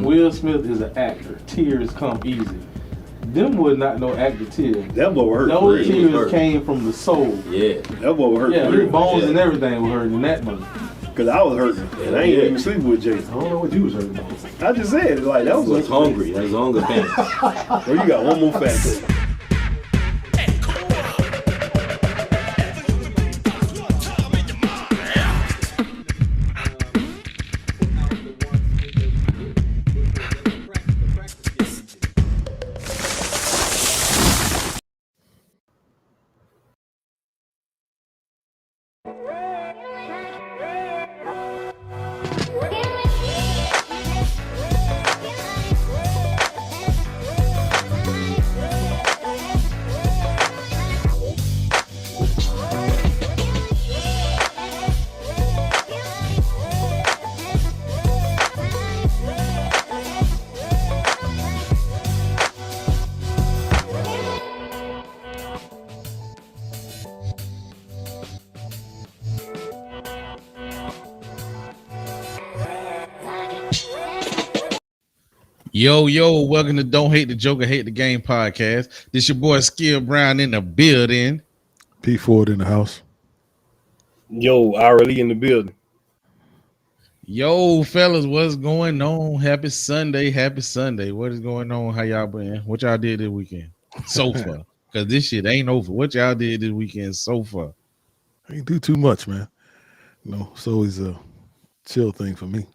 Will Smith is an actor. Tears come easy. Them was not no actor tears. That boy hurt. Those tears came from the soul. Yeah. That boy hurt. Yeah, his bones and everything were hurting in that money. Cause I was hurting, and I ain't even sleeping with Jason. I don't know what you was hurting about. I just said, like, that was hungry. That was hunger pain. So you got one more fact. Yo, welcome to Don't Hate the Joker, Hate the Game podcast. This your boy Skill Brown in the building. P Ford in the house. Yo, Lee in the building. Yo, fellas, what's going on? Happy Sunday. What is going on? How y'all been? What y'all did this weekend so far? Because this shit ain't over. What y'all did this weekend so far? I ain't do too much, man. You know, it's always a chill thing for me.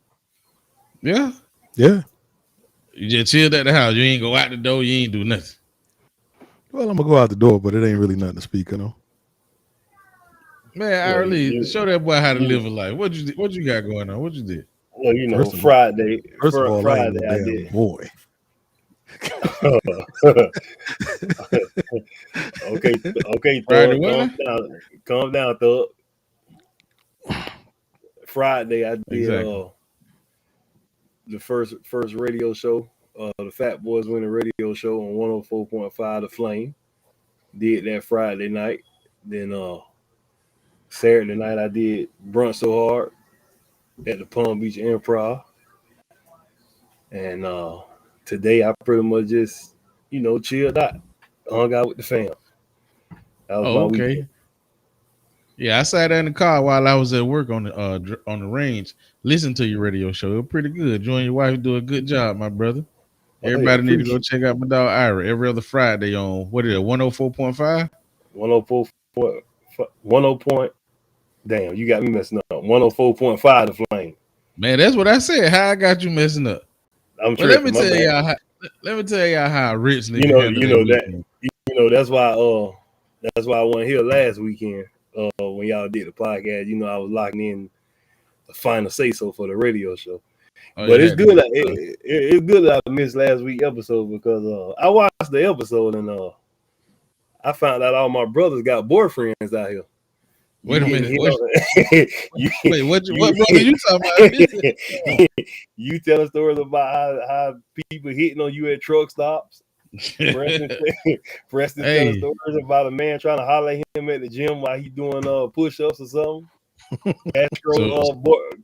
Yeah? Yeah. You just chilled at the house. You ain't go out the door. You ain't do nothing. Well, I'm going to go out the door, but it ain't really nothing to speak, you know. Man, show that boy how to live a life. What you got going on? What you did? Well, you know, Friday. First of all, Friday, I did. Boy. Okay, Friday, calm down, Thug. Friday, I did the first radio show, the Fat Boys Winning radio show on 104.5 The Flame. Did that Friday night. Then Saturday night I did Brunch So Hard at the Palm Beach Improv. And today I pretty much just, chilled out, hung out with the fam. That was my weekend. Yeah, I sat in the car while I was at work on the range, listening to your radio show. It was pretty good. You and your wife do a good job, my brother. Everybody need to go check out my dog Ira every other Friday on, what is it, 104.5? 104. Damn, you got me messing up. 104.5 The Flame. Man, that's what I said. How I got you messing up? Let me tell y'all how rich nigga. That's why I wasn't here last weekend. When y'all did the podcast, I was locking in the final say so for the radio show. But it's good. It's good that I missed last week's episode because I watched the episode and I found out all my brothers got boyfriends out here. Wait a minute. What brother you talking about? You telling stories about how people hitting on you at truck stops. Preston telling stories about a man trying to holler at him at the gym while he doing push-ups or something.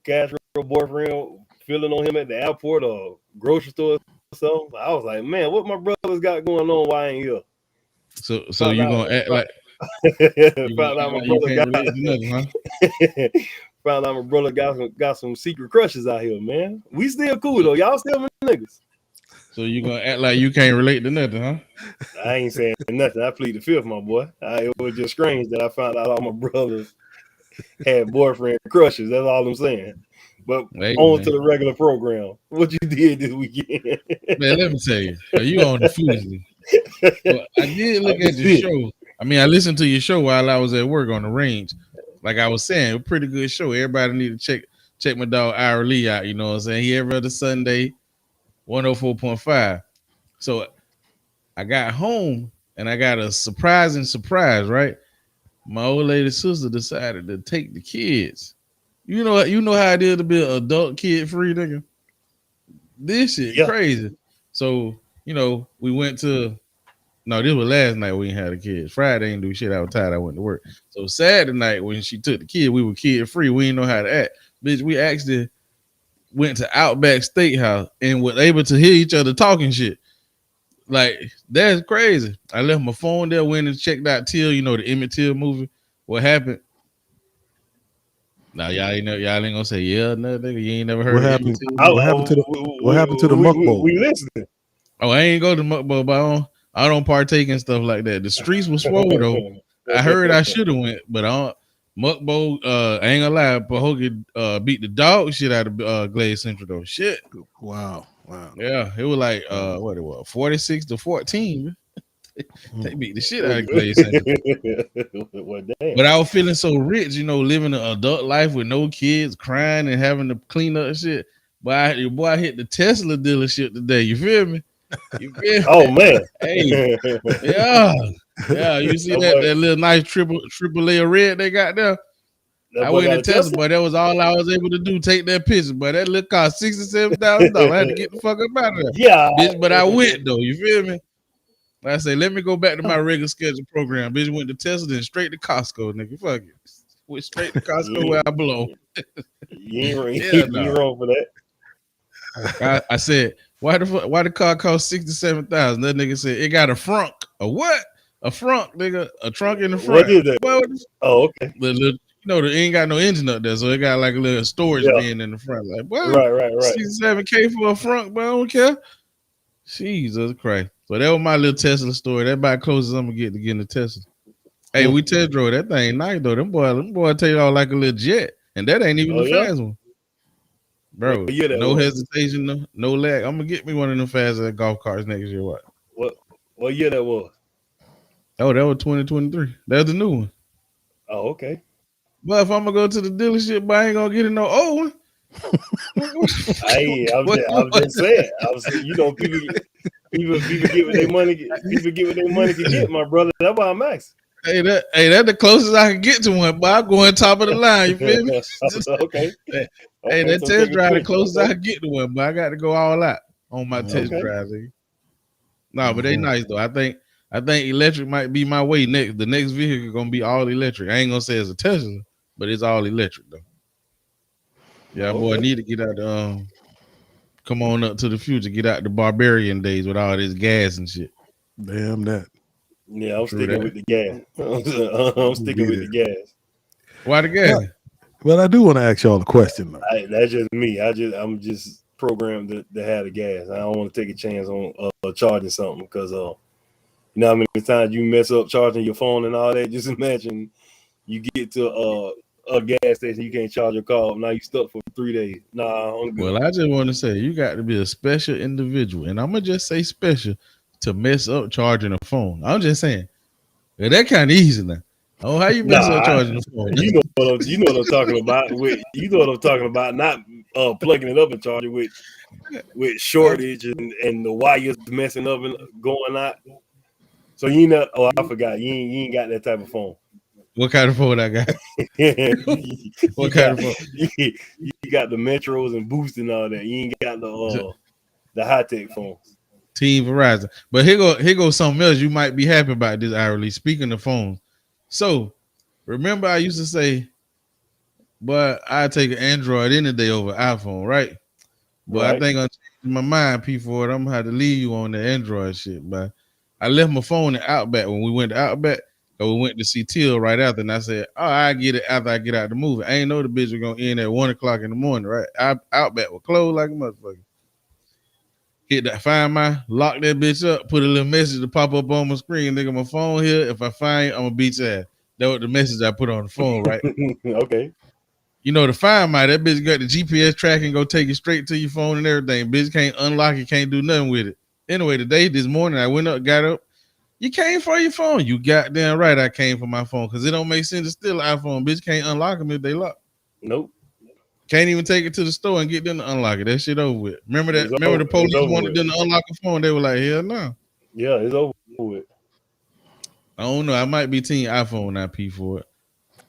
Castro boyfriend feeling on him at the airport or grocery store or something. I was like, man, what my brothers got going on? Why I ain't here? So you gonna act like found out my brother got some secret crushes out here, man. We still cool though. Y'all still niggas. So you gonna act like you can't relate to nothing, huh? I ain't saying nothing. I plead the fifth, my boy. It was just strange that I found out all my brothers had boyfriend crushes. That's all I'm saying. But on to the regular program. What you did this weekend? Man, let me tell you. You on the foolishness. Well, I did look at the show. I mean, I listened to your show while I was at work on the range. Like I was saying, a pretty good show. Everybody need to check my dog Ira Lee out. You know what I'm saying? He every other Sunday, 104.5. So I got home and I got a surprise, right? My old lady sister decided to take the kids. You know how it is to be an adult kid free, nigga. This shit crazy. So, we went to this was last night we had the kids. Friday ain't do shit. I was tired. I went to work. So Saturday night when she took the kid, we were kid free. We didn't know how to act. Bitch, we actually went to Outback Steakhouse and was able to hear each other talking shit. Like, that's crazy. I left my phone there, went and checked out Till, you know, the Emmett Till movie. What happened? Now y'all ain't gonna say, yeah, no, nigga, you ain't never heard What of happened? Emmett Till? What happened to the Muck Bowl? We listening. Oh, I ain't go to Muck Bowl, but I don't partake in stuff like that. The streets was swole though. I heard I should have went, but I don't. Muck Bowl, I ain't gonna lie, Pahokee beat the dog shit out of Glade Central though. Shit. Wow. Yeah, it was like what it was, 46-14. They beat the shit out of Glade Central. Well, damn. But I was feeling so rich, you know, living an adult life with no kids, crying and having to clean up shit. But I hit the Tesla dealership today. You feel me? You feel me? Oh man. Hey, yeah. You see that little nice triple layer red they got there? I went to Tesla, but that was all I was able to do. Take that picture, but that little cost $67,000. I had to get the fuck up out of there. Yeah, bitch. But I went though. You feel me? I say, let me go back to my regular schedule program. Bitch went to Tesla, then straight to Costco, nigga. Fuck it. Went straight to Costco where I belong. You ain't wrong for that. I said, why the car cost $67,000? That nigga said it got a frunk. A what? A frunk, nigga. A trunk in the front. What is that? Oh, okay. You know, it ain't got no engine up there, so it got like a little storage bin in the front. Like, well, right. $67K for a front, but I don't care. Jesus Christ. So that was my little Tesla story. That's about closest I'm gonna get to getting the Tesla. Hey, we test drove that thing nice though. Them boy take off like a little jet, and that ain't even the fast one, bro. No hesitation, no lag. I'm gonna get me one of them fast golf carts next year. What year that was? Oh, that was 2023. That's the new one. Oh, okay. But if I'm gonna go to the dealership, but I ain't gonna get no old one. I'm just saying. You know, people get what their money. People get what their money can get, my brother. That's why I'm asking. Hey, that's the closest I can get to one, but I'm going top of the line. You feel me? Okay. Hey, that test drive the closest I can get to one, but I got to go all out on my test drive. No, but they nice though. I think electric might be my way next. The next vehicle gonna be all electric. I ain't gonna say it's a Tesla, but it's all electric though. Yeah, boy, I need to get out come on up to the future, get out the barbarian days with all this gas and shit. Damn that. Yeah, I'm sticking with the gas. I'm sticking with the gas. Why the gas? Well, I do want to ask y'all a question though. That's just me. I'm just programmed to have the gas. I don't want to take a chance on charging something because you know how many times you mess up charging your phone and all that. Just imagine you get to a gas station, you can't charge your car. Now you stuck for 3 days. Nah, I'm good. Well, I just want to say you got to be a special individual, and I'm gonna just say special to mess up charging a phone. I'm just saying that kind of easy now. Oh, how you mess up charging the phone? You know what I'm talking about. You know what I'm talking about. Not plugging it up and charging with shortage and the wires messing up and going out. So you know. Oh, I forgot. You ain't got that type of phone. What kind of phone I got? What kind of phone? You got the Metros and Boost and all that. You ain't got the high tech phones. Team Verizon. But here goes something else you might be happy about this, Irely. Speaking of phones. So remember I used to say, but I take an Android any day over iPhone, right? But right. I think I'm changing my mind, P4. I'm gonna have to leave you on the Android shit. But I left my phone at Outback when we went to Outback. So we went to see Till right after, and I said, "Oh, I get it after I get out the movie." I ain't know the bitch was gonna end at 1:00 in the morning, right? Outback was closed like a motherfucker. Hit that Find My, lock that bitch up, put a little message to pop up on my screen. Nigga, my phone here. If I find you, I'm gonna beat your ass. That was the message I put on the phone, right? Okay. You know, the Find My, that bitch got the GPS tracking, go take it straight to your phone and everything. Bitch can't unlock it, can't do nothing with it. Anyway, this morning, I went up, got up. You came for your phone. You goddamn right I came for my phone because it don't make sense to steal an iPhone. Bitch can't unlock them if they lock. Nope. Can't even take it to the store and get them to unlock it. That shit over with. Remember the police wanted them to unlock a phone. They were like, hell no. Yeah, it's over with. I don't know. I might be team iPhone now, P for it.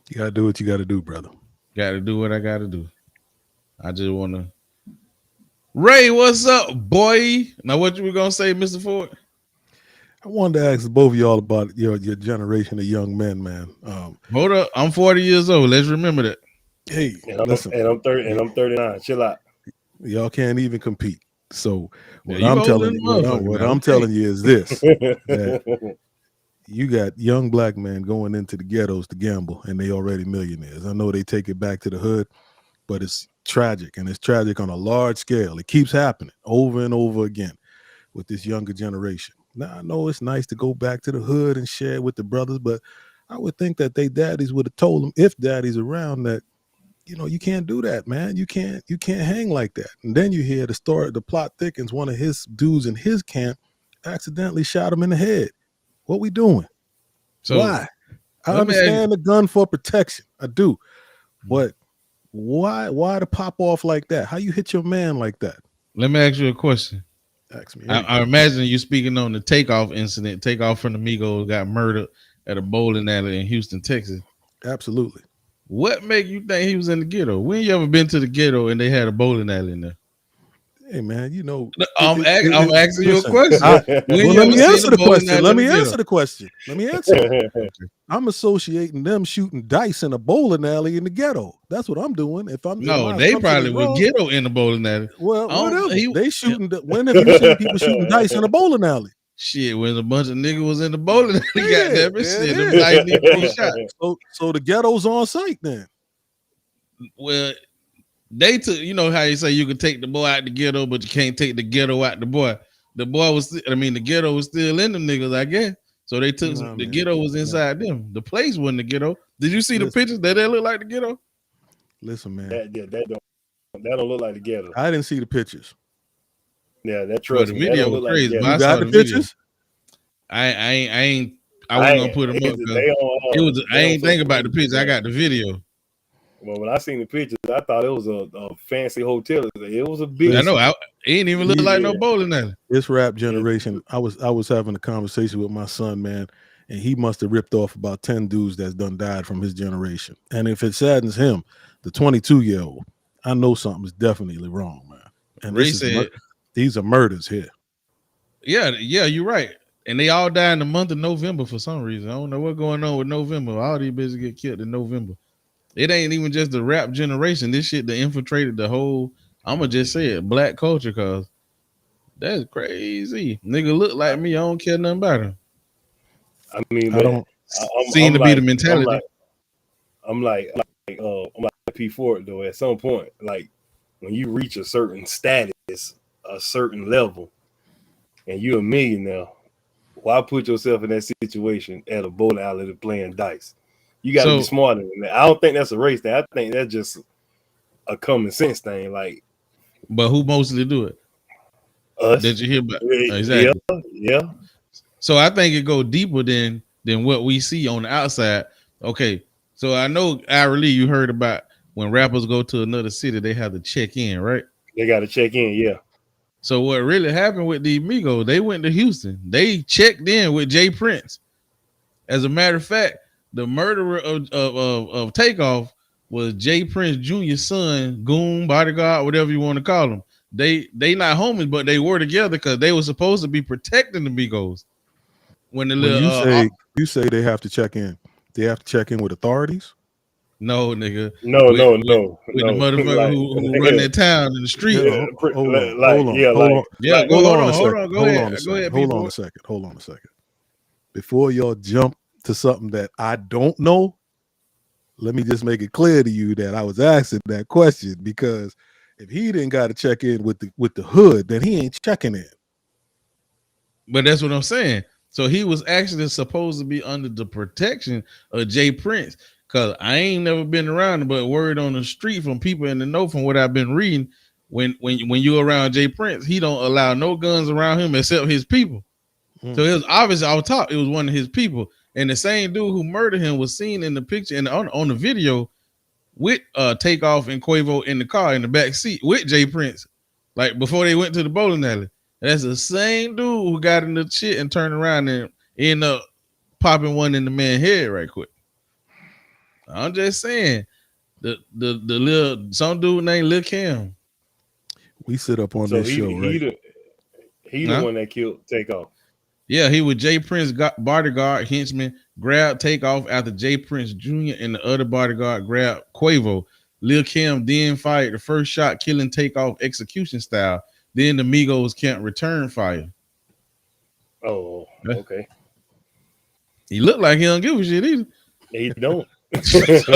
You gotta do what you gotta do, brother. Gotta do what I gotta do. I just wanna. Ray, what's up, boy? Now what you were gonna say, Mr. Ford? I wanted to ask both of y'all about your generation of young men, man. Hold up, I'm 40 years old. Let's remember that. Hey, listen. And I'm 30, and I'm 39. Chill out. Y'all can't even compete. So Yeah, what you I'm older telling than you, a motherfucker what now. I'm Okay. telling you is this: that you got young black men going into the ghettos to gamble, and they already millionaires. I know they take it back to the hood, but it's tragic, and it's tragic on a large scale. It keeps happening over and over again with this younger generation. Now I know it's nice to go back to the hood and share with the brothers, but I would think that they daddies would have told them, if daddy's around, that you can't do that, man. You can't hang like that. And then you hear the story, the plot thickens. One of his dudes in his camp accidentally shot him in the head. What we doing? So Why? I let me ask, understand the gun for protection. I do. But why to pop off like that? How you hit your man like that? you a question. Ask me I anything. imagine you speaking on the Takeoff incident. Takeoff from the Migos got murdered at a bowling alley in Houston, Texas. Absolutely. What make you think he was in the ghetto? When you ever been to the ghetto and they had a bowling alley in there? Hey man, I'm asking you a listen. question. When Well, you let ever me seen answer a the bowling question. alley Let in the me ghetto? answer the question. Let me answer it. Okay. I'm associating them shooting dice in a bowling alley in the ghetto. That's what I'm doing. If No, my they assumption probably is were wrong, ghetto in the bowling alley. well, whatever. He They shooting. When have you seen people shooting dice in a bowling alley? shit when a bunch of niggas was in the bowling alley. Hey Goddamn it, there it shit, them is. dice need to be shot. So the ghetto's on site then. Well, they took. You know how you say you can take the boy out the ghetto, but you can't take the ghetto out the boy. The boy was. The ghetto was still in them niggas, I guess. So they took Nah, the man. ghetto was inside them. The place wasn't the ghetto. Did you see the Listen, pictures that they look like the ghetto? listen, man. That don't look like the ghetto. I didn't see the pictures. Yeah, that Well, trust the me, that video don't was look like the crazy, but ghetto. You I saw got the the video. pictures? I wasn't gonna put them up because it was. I ain't think about the picture. I got the video. Well, when I seen the pictures, I thought it was a fancy hotel. It was a big. I know. Listen, It ain't even look like no bowling alley. this rap generation. I was having a conversation with my son, man, and he must have ripped off about 10 dudes that's done died from his generation. And if it saddens him, the 22-year-old, I know something's definitely wrong, man. And Ray said, these are murders here. yeah, you're right. And they all died in the month of November for some reason. I don't know what's going on with November. All these bitches get killed in November. It ain't even just the rap generation. This shit that infiltrated the whole, I'ma just say it, black culture, cause that's crazy. Nigga look like me. I don't care nothing about him. I mean, I but don't. Seem to be the mentality. I'm like P4 though. At some point, like when you reach a certain status, a certain level, and you're a millionaire, why put yourself in that situation at a bowling alley playing dice? You got to be smarter than that. I don't think that's a race thing. I think that's just a common sense thing. Like, but who mostly do it? us. Did you hear about exactly? Yeah. So I think it go deeper than what we see on the outside. Okay, so I know Ira Lee, you heard about when rappers go to another city, they have to check in, right? They got to check in, yeah. So what really happened with the Migos? They went to Houston. They checked in with Jay Prince. As a matter of fact, the murderer of Takeoff was Jay Prince Jr.'s son, goon, bodyguard, whatever you want to call him. They not homies, but they were together because they were supposed to be protecting the Migos. When the When little you say they have to check in, they have to check in with authorities. no, nigga. No. With the motherfucker like, who run that town in the street. Yeah, hold on. Yeah, hold on. Go ahead, Hold on a second. Before y'all jump to something that I don't know, let me just make it clear to you that I was asking that question because if he didn't got to check in with the hood, then he ain't checking in. But that's what I'm saying. So he was actually supposed to be under the protection of Jay Prince. Cause I ain't never been around, but word on the street from people in the know from what I've been reading, when you around Jay Prince, he don't allow no guns around him except his people. So it was obvious off top, it was one of his people. And the same dude who murdered him was seen in the picture and on the video with Takeoff and Quavo in the car in the back seat with Jay Prince, like before they went to the bowling alley. That's the same dude who got in the shit and turned around and ended up popping one in the man's head right quick. I'm just saying, the little some dude named Lil Kim. We sit up on this show, right? He the one that killed Takeoff. Yeah, he was Jay Prince bodyguard henchman, grabbed Takeoff after Jay Prince Jr. and the other bodyguard grabbed Quavo. Lil Kim then fired the first shot, killing Takeoff execution style. Then the Migos can't return fire. Oh, okay. He looked like he don't give a shit either. He don't. He looked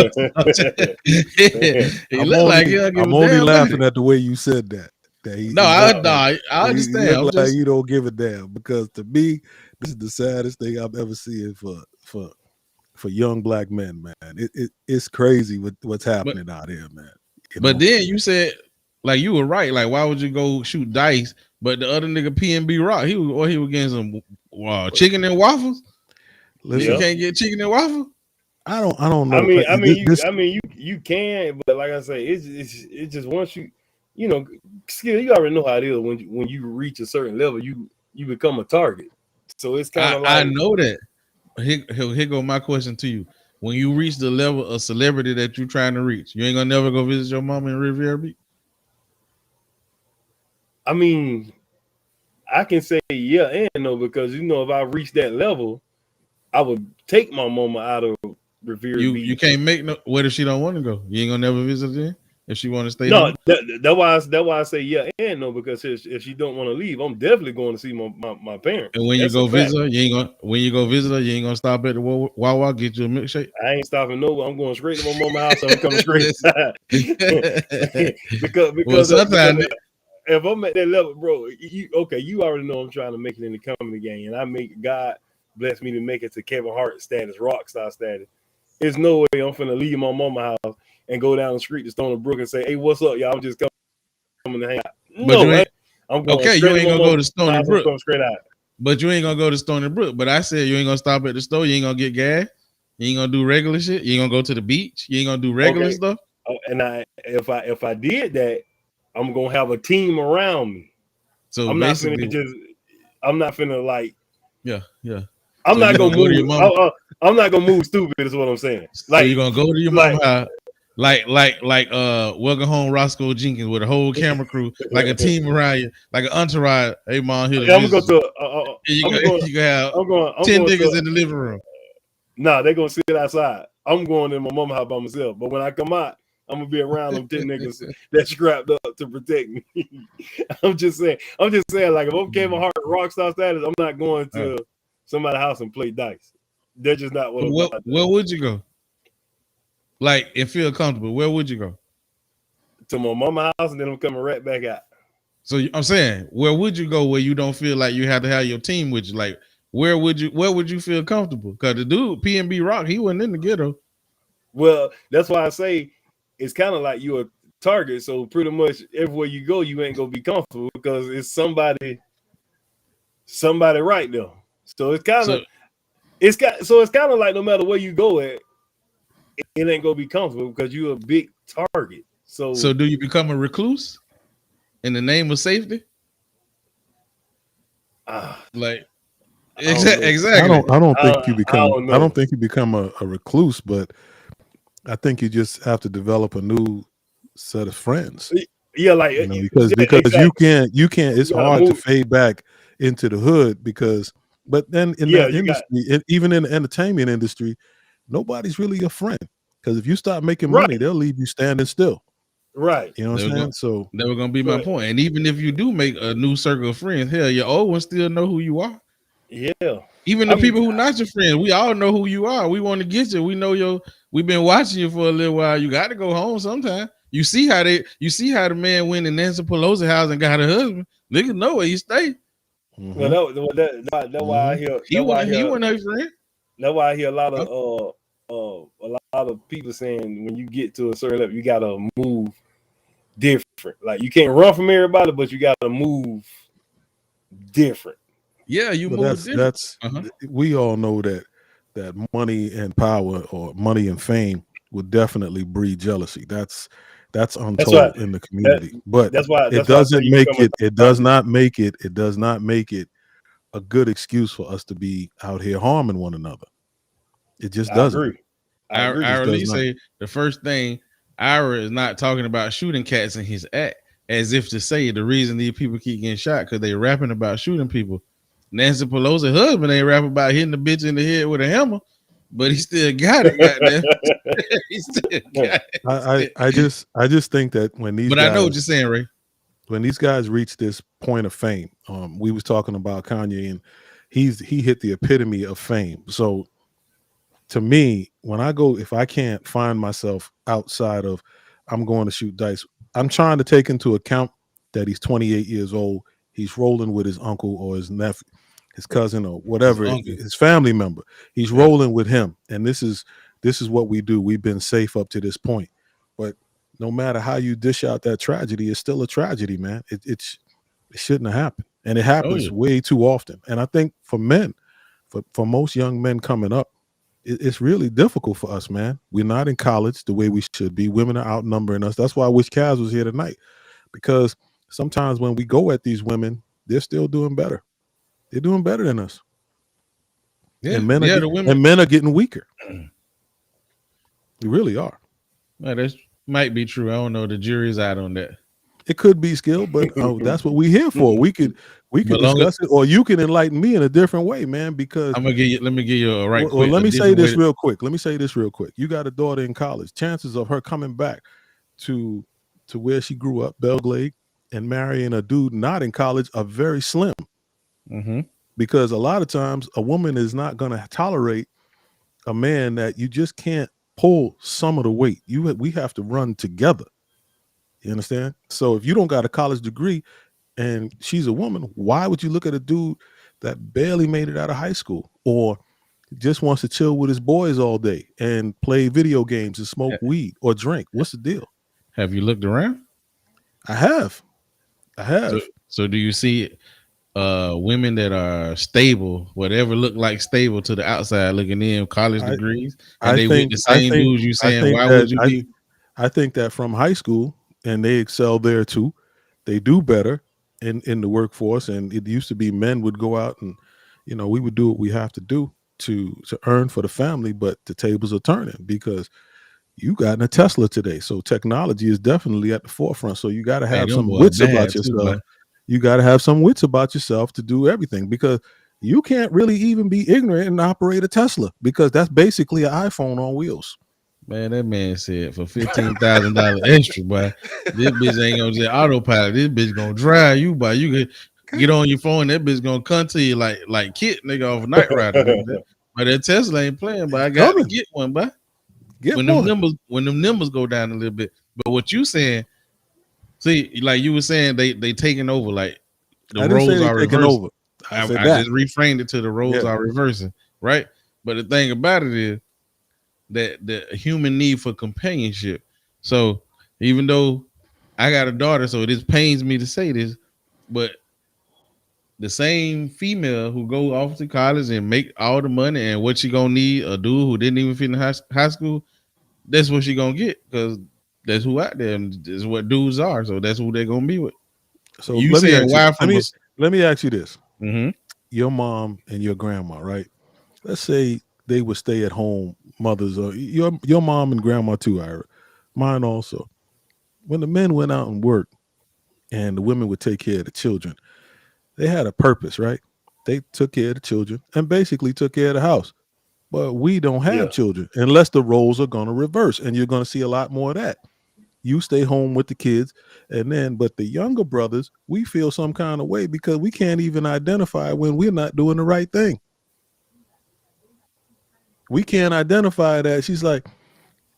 like he don't give I'm a only damn laughing about at the way you said that. I You understand. look like you don't give a damn, because to me, this is the saddest thing I've ever seen for young black men, man. It's crazy what's happening out here, man. But then you said, like, you were right. Like, why would you go shoot dice? But the other nigga PNB Rock, he was getting some chicken and waffles. Listen, You can't get chicken and waffles. I don't know. You can, but like I say, it's just once Skill, you already know how it is when you reach a certain level, you become a target. So it's kind of like, I know that. Here go my question to you. When you reach the level of celebrity that you're trying to reach, you ain't gonna never go visit your mama in Riviera Beach? I mean, I can say yeah and no, because if I reach that level, I would take my mama out of Riviera Beach. You can't make no. What if she don't want to go? You ain't gonna never visit her if she want to stay. No, that's why I say yeah and no, because if she don't want to leave, I'm definitely going to see my parents. And when you go visit her, you ain't gonna stop at the Wawa get you a milkshake. I ain't stopping nowhere. I'm going straight to my mama's house. I'm coming straight inside. because if I'm at that level, bro, you already know I'm trying to make it in the comedy game, and I make God bless me to make it to Kevin Hart status, rock star status. There's no way I'm finna leave my mama's house and go down the street to Stony Brook and say, "Hey, what's up, y'all? I'm just coming to hang out." I'm going you ain't gonna go to Stony Brook. Straight out. But you ain't gonna go to Stony Brook. But I said you ain't gonna stop at the store. You ain't gonna get gas. You ain't gonna do regular shit. You ain't gonna go to the beach. You ain't gonna do regular stuff. Oh, and if I did that, I'm gonna have a team around me. So I'm not finna like. Yeah. I'm not gonna move. I'm not gonna move stupid. Is what I'm saying. Like, so you're gonna go to your mama house, like Welcome Home Roscoe Jenkins with a whole camera crew, like a team around you, like an entourage. Hey, mom, here. I'm gonna go to. You can have 10 niggas in the living room. Nah, they're gonna sit outside. I'm going in my mama house by myself. But when I come out, I'm gonna be around them 10 niggas that strapped up to protect me. I'm just saying. Like, if I'm Kevin Hart rockstar status, I'm not going to somebody's house and play dice. They're just not what. Where would you go? Like, and feel comfortable. Where would you go? To my mama's house, and then I'm coming right back out. So I'm saying, where would you go where you don't feel like you have to have your team with you? Like, where would you feel comfortable? Because the dude PNB Rock, he wasn't in the ghetto. Well, that's why I say it's kind of like you're a target. So pretty much everywhere you go, you ain't gonna be comfortable because it's somebody right there. So it's kind of like no matter where you go at, it ain't gonna be comfortable because you're a big target. So do you become a recluse in the name of safety? Exactly. I don't think you become a recluse, but I think you just have to develop a new set of friends. Yeah, like because exactly. you can't. It's hard to fade back into the hood but then in that industry, even in the entertainment industry, nobody's really a friend. Because if you start making money, they'll leave you standing still. Right. You know what I'm saying? So that was gonna be my point. And even if you do make a new circle of friends, hell, your old ones still know who you are. Yeah. Even the people who not your friends, we all know who you are. We want to get you. We know we've been watching you for a little while. You got to go home sometime. You see how the man went in Nancy Pelosi's house and got a husband. Niggas know where he stayed. Mm-hmm. Well, that's why I hear he wasn't her friend. That's why I hear a lot of people saying when you get to a certain level, you gotta move different. Like, you can't run from everybody, but you gotta move different. Yeah, that's we all know that money and power or money and fame would definitely breed jealousy. That's untold in the community. But it does not make it a good excuse for us to be out here harming one another. It just doesn't. I really say the first thing, Ira is not talking about shooting cats in his act, as if to say the reason these people keep getting shot because they rapping about shooting people. Nancy Pelosi's husband ain't rapping about hitting the bitch in the head with a hammer. but he still got it. Goddamn, he still got it. I just think that when these But guys, I know what you're saying, Ray. when these guys reach this point of fame, we was talking about Kanye, and he hit the epitome of fame. So to me, when I go, if I can't find myself outside of, I'm going to shoot dice, I'm trying to take into account that he's 28 years old. He's rolling with his uncle or his nephew, his cousin, or whatever, his family member. He's rolling with him, and this is what we do. We've been safe up to this point, but no matter how you dish out that tragedy, it's still a tragedy, man. It shouldn't have happened, and it happens way too often. And I think for men, for most young men coming up, it's really difficult for us, man. We're not in college the way we should be. Women are outnumbering us. That's why I wish Kaz was here tonight, because sometimes when we go at these women, they're still doing better. They're doing better than us. Yeah, and men are getting weaker. They really are. Well, that might be true. I don't know. The jury's out on that. It could be skill, but that's what we're here for. We could discuss it, or you can enlighten me in a different way, man. Because let me give you a right. Well, let me say this real quick. You got a daughter in college. Chances of her coming back to where she grew up, Belglade, and marrying a dude not in college are very slim. Mm-hmm. Because a lot of times a woman is not going to tolerate a man that you just can't pull some of the weight. We have to run together. You understand? So if you don't got a college degree and she's a woman, why would you look at a dude that barely made it out of high school or just wants to chill with his boys all day and play video games and smoke weed or drink? What's the deal? Have you looked around? I have. So do you see women that are stable, whatever look like stable to the outside looking in, college degrees, and they with the same dudes you saying, why would you be? I think that from high school, and they excel there too. They do better in the workforce. And it used to be men would go out and, we would do what we have to do to earn for the family, but the tables are turning because you got in a Tesla today. So technology is definitely at the forefront. So you got to have some wits about yourself. You got to have some wits about yourself to do everything, because you can't really even be ignorant and operate a Tesla, because that's basically an iPhone on wheels. Man, that man said for $15,000 extra, boy, this bitch ain't gonna just autopilot. This bitch gonna drive you, boy. You can get on your phone. That bitch gonna come to you like Kit, nigga, off Night Rider. But that Tesla ain't playing. But I got to get one, boy. When them numbers go down a little bit. But what you saying? See, like you were saying, they taking over. Like the roles are reversing. I just reframed it to the roles are reversing, right? But the thing about it is, that the human need for companionship. So even though I got a daughter, so this pains me to say this, but the same female who go off to college and make all the money, and what she gonna need a dude who didn't even fit in high school, that's what she gonna get, because that's who out there, and this is what dudes are. So that's who they're gonna be with. So let me ask you this. Mm-hmm. Your mom and your grandma, right? Let's say they would stay at home mothers, or your mom and grandma too, Ira. Mine also. When the men went out and worked and the women would take care of the children, they had a purpose, right? They took care of the children and basically took care of the house. But we don't have children unless the roles are going to reverse, and you're going to see a lot more of that. You stay home with the kids, but the younger brothers, we feel some kind of way because we can't even identify when we're not doing the right thing. We can't identify that. She's like,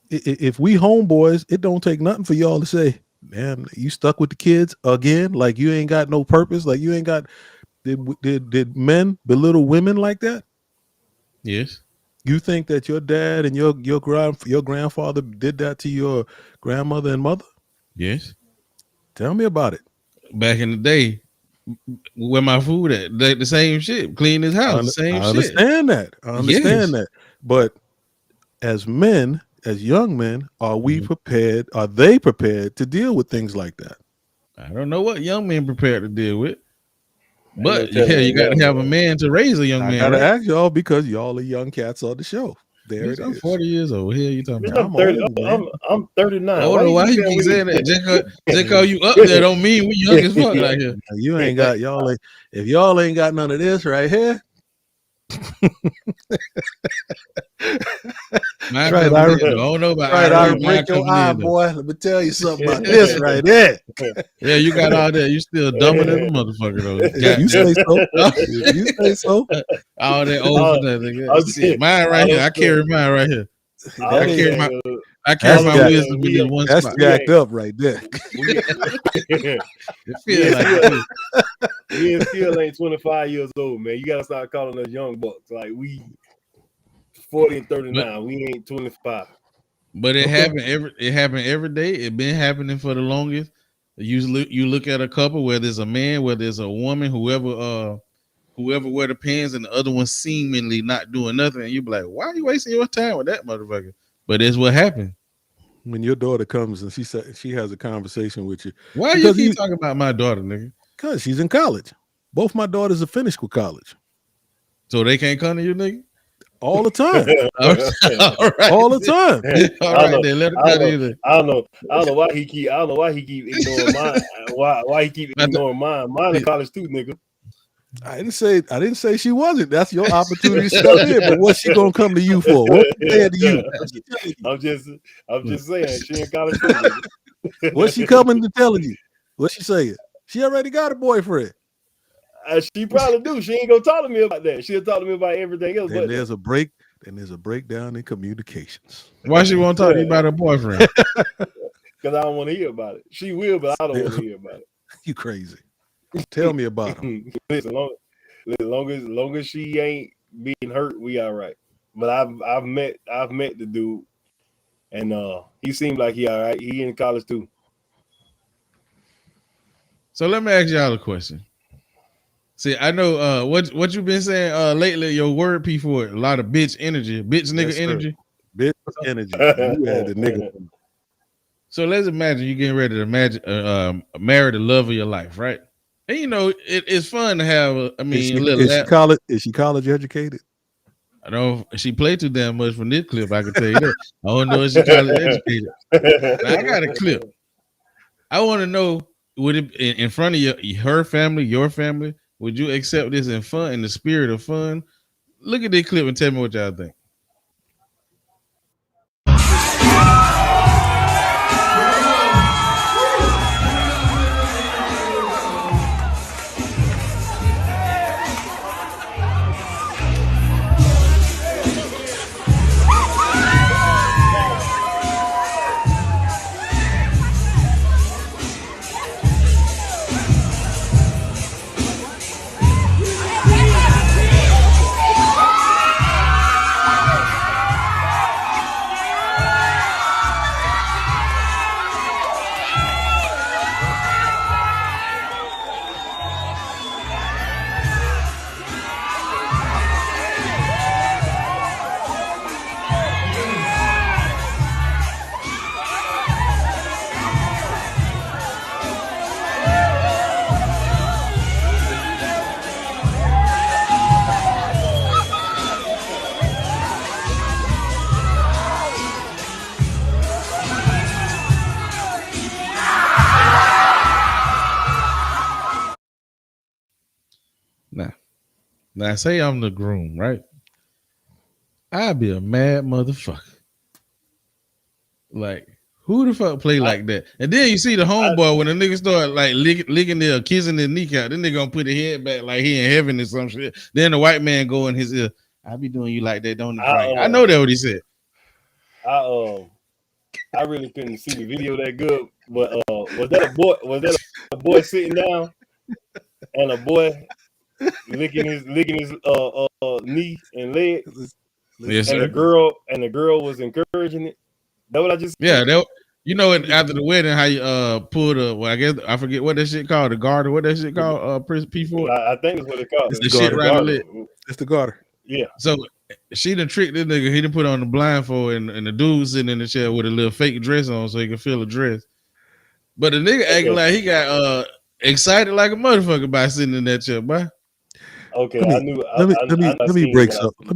if we homeboys, it don't take nothing for y'all to say, man, you stuck with the kids again? Like you ain't got no purpose? Like you ain't got, did men belittle women like that? Yes. You think that your dad and your grandfather did that to your grandmother and mother? Yes. Tell me about it. Back in the day, where my food at? The same shit. Clean his house. I understand that. But as men, as young men, are we prepared? Are they prepared to deal with things like that? I don't know what young men prepared to deal with. But you got to have a man to raise a young man. I got to ask y'all, because y'all are young cats on the show. There it is. I'm 40 years old. Here you talking about? I'm 39. Why you keep saying that? Just cause you up there don't mean we young as fuck like here. You ain't got y'all. If y'all ain't got none of this right here, Mine Right, coming Ira. in. I don't know about Right, Ira. I'll Mine break your coming eye, in, though. boy. Let me tell you something about this right there. Yeah, you got all that. You still dumber than a motherfucker, though. If you say so. If you say so. All that over nothing. I'm Shit, mine right here. I carry mine right here. All That I'm is, saying I all carry I'm my saying wisdom in this one that's spot. jacked up right there. we, It we feel like still, it too. we still ain't 25 years old, man. You gotta start calling us young bucks. Like we 40 and 39. We ain't 25. But it Okay. happened every day. It been happening for the longest. You look at a couple, whether it's a man, whether it's a woman, whoever wear the pants and the other one seemingly not doing nothing, and you be like, why are you wasting your time with that motherfucker? But it's what happened. When your daughter comes and she has a conversation with you. Why you keep talking about my daughter, nigga? Because she's in college. Both my daughters are finished with college. So they can't come to you, nigga? All the time. All right. All the time. All right, then let it come to you. I don't know why he keep ignoring mine. Why he keep ignoring mine? Mine in college too, nigga. I didn't say she wasn't. That's your opportunity to step in. But what's she gonna come to you for? What she saying to you? I'm just saying she in college too, nigga. What's she coming to telling you? What's she saying? She already got a boyfriend. She probably do. She ain't gonna talk to me about that. She'll talk to me about everything else. Then there's a breakdown in communications. Why she won't talk to you about her boyfriend? Because I don't want to hear about it. She will, but I don't want to hear about it. You crazy. Tell me about him. Listen, long as she ain't being hurt, we all right. But I've met the dude, and he seemed like he all right. He in college too. So let me ask y'all a question. See, I know what you've been saying lately. Your word P for it, a lot of bitch energy, bitch nigga energy, bitch energy. You had the nigga. So let's imagine you getting ready to marry the love of your life, right? And you know it's fun to have. Is she college educated? I don't. She played too damn much from this clip. I can tell you that. I don't know if she college educated. Now, I got a clip. I want to know: would it in front of her family, your family? Would you accept this in the spirit of fun? Look at this clip and tell me what y'all think. Now say I'm the groom, right? I'd be a mad motherfucker. Like, who the fuck play like that? And then you see the homeboy when the nigga start like licking their kissing their kneecap, then they gonna put his head back like he in heaven or some shit. Then the white man go in his ear, I be doing you like that, don't it? Right? I know that what he said. I really couldn't see the video that good, but was that a boy sitting down and a boy licking his knee and leg? Yes, and sir. the girl was encouraging it. That what I just said? You know, after the wedding, how you pulled I guess I forget what that shit called, the garter. What that shit called? P4. I think it's what it called. It's the shit around the leg. It's the garter. Yeah. So she done tricked this nigga. He done put on the blindfold, and the dude sitting in the chair with a little fake dress on, so he can feel the dress. But the nigga acting like he got excited like a motherfucker by sitting in that chair, boy. Okay, let me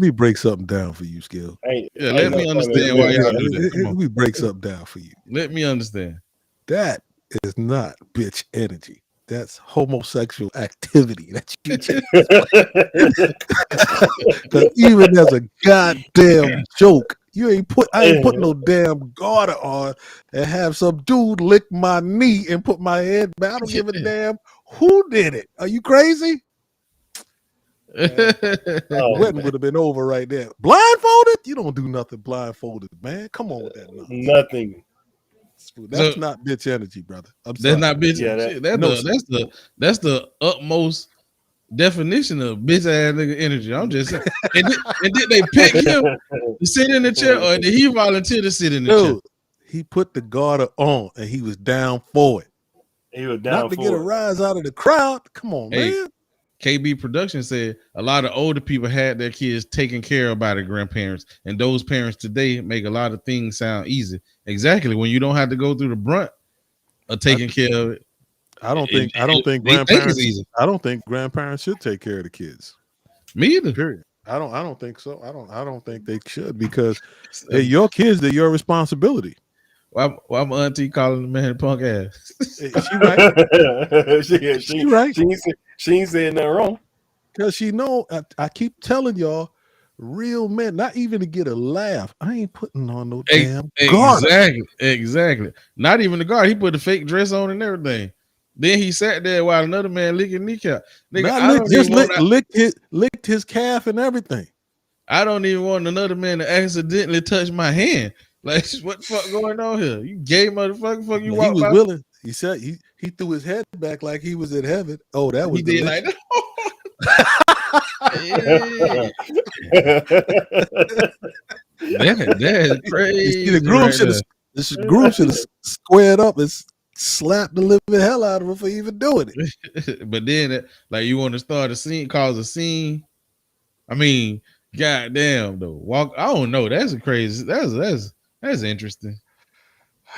break something down for you, Skill. Let me understand why y'all do that. Let me break something down for you. Let me understand. That is not bitch energy. that's homosexual activity that you just because even as a goddamn joke, I ain't put no damn garter on and have some dude lick my knee and put my head back. I don't give a damn who did it. Are you crazy? The wedding would have been over right there. Blindfolded? You don't do nothing blindfolded, man. Come on with that nonsense. Nothing. That's not bitch energy, brother. That's not bitch. That's the utmost definition of bitch ass nigga energy. I'm just saying. And did they pick him to sit in the chair, or did he volunteer to sit in the chair? He put the garter on and he was down for it. He was down not to get a rise out of the crowd. Come on, man. KB Production said a lot of older people had their kids taken care of by their grandparents, and those parents today make a lot of things sound easy. Exactly, when you don't have to go through the brunt of taking care of it. I don't think grandparents should take care of the kids. Me either. Period. I don't think so. I don't think they should, because they're your kids, they're your responsibility. Why my auntie calling the man punk ass? She right. she right. She ain't saying nothing wrong. Because she know I keep telling y'all, real men, not even to get a laugh. I ain't putting on no damn guard. Exactly. Not even the guard. He put the fake dress on and everything. Then he sat there while another man licking kneecap. Nigga, licked his calf and everything. I don't even want another man to accidentally touch my hand. Like, what the fuck going on here? You gay motherfucker. Fuck you. He was willing. He said he threw his head back like he was in heaven. Oh, that was he delicious. did like that's crazy. You see, the groom should have squared up and slapped the living hell out of him for even doing it. But then, like, you want to start a scene, cause a scene. I mean, goddamn though. I don't know. That's crazy. That's interesting.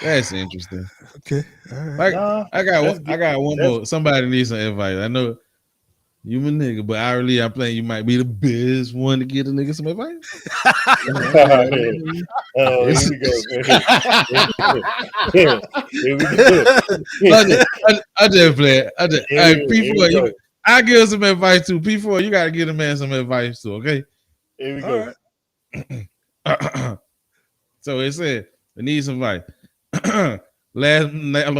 That's interesting. Okay. All right. I got one more. Somebody needs some advice. I know you my nigga, but I'm playing. You might be the best one to get a nigga some advice. Here we go. I just play. P4, I give some advice to P4. You got to give a man some advice too. Okay. Here we go. Right. So it said, I need some advice. Last night,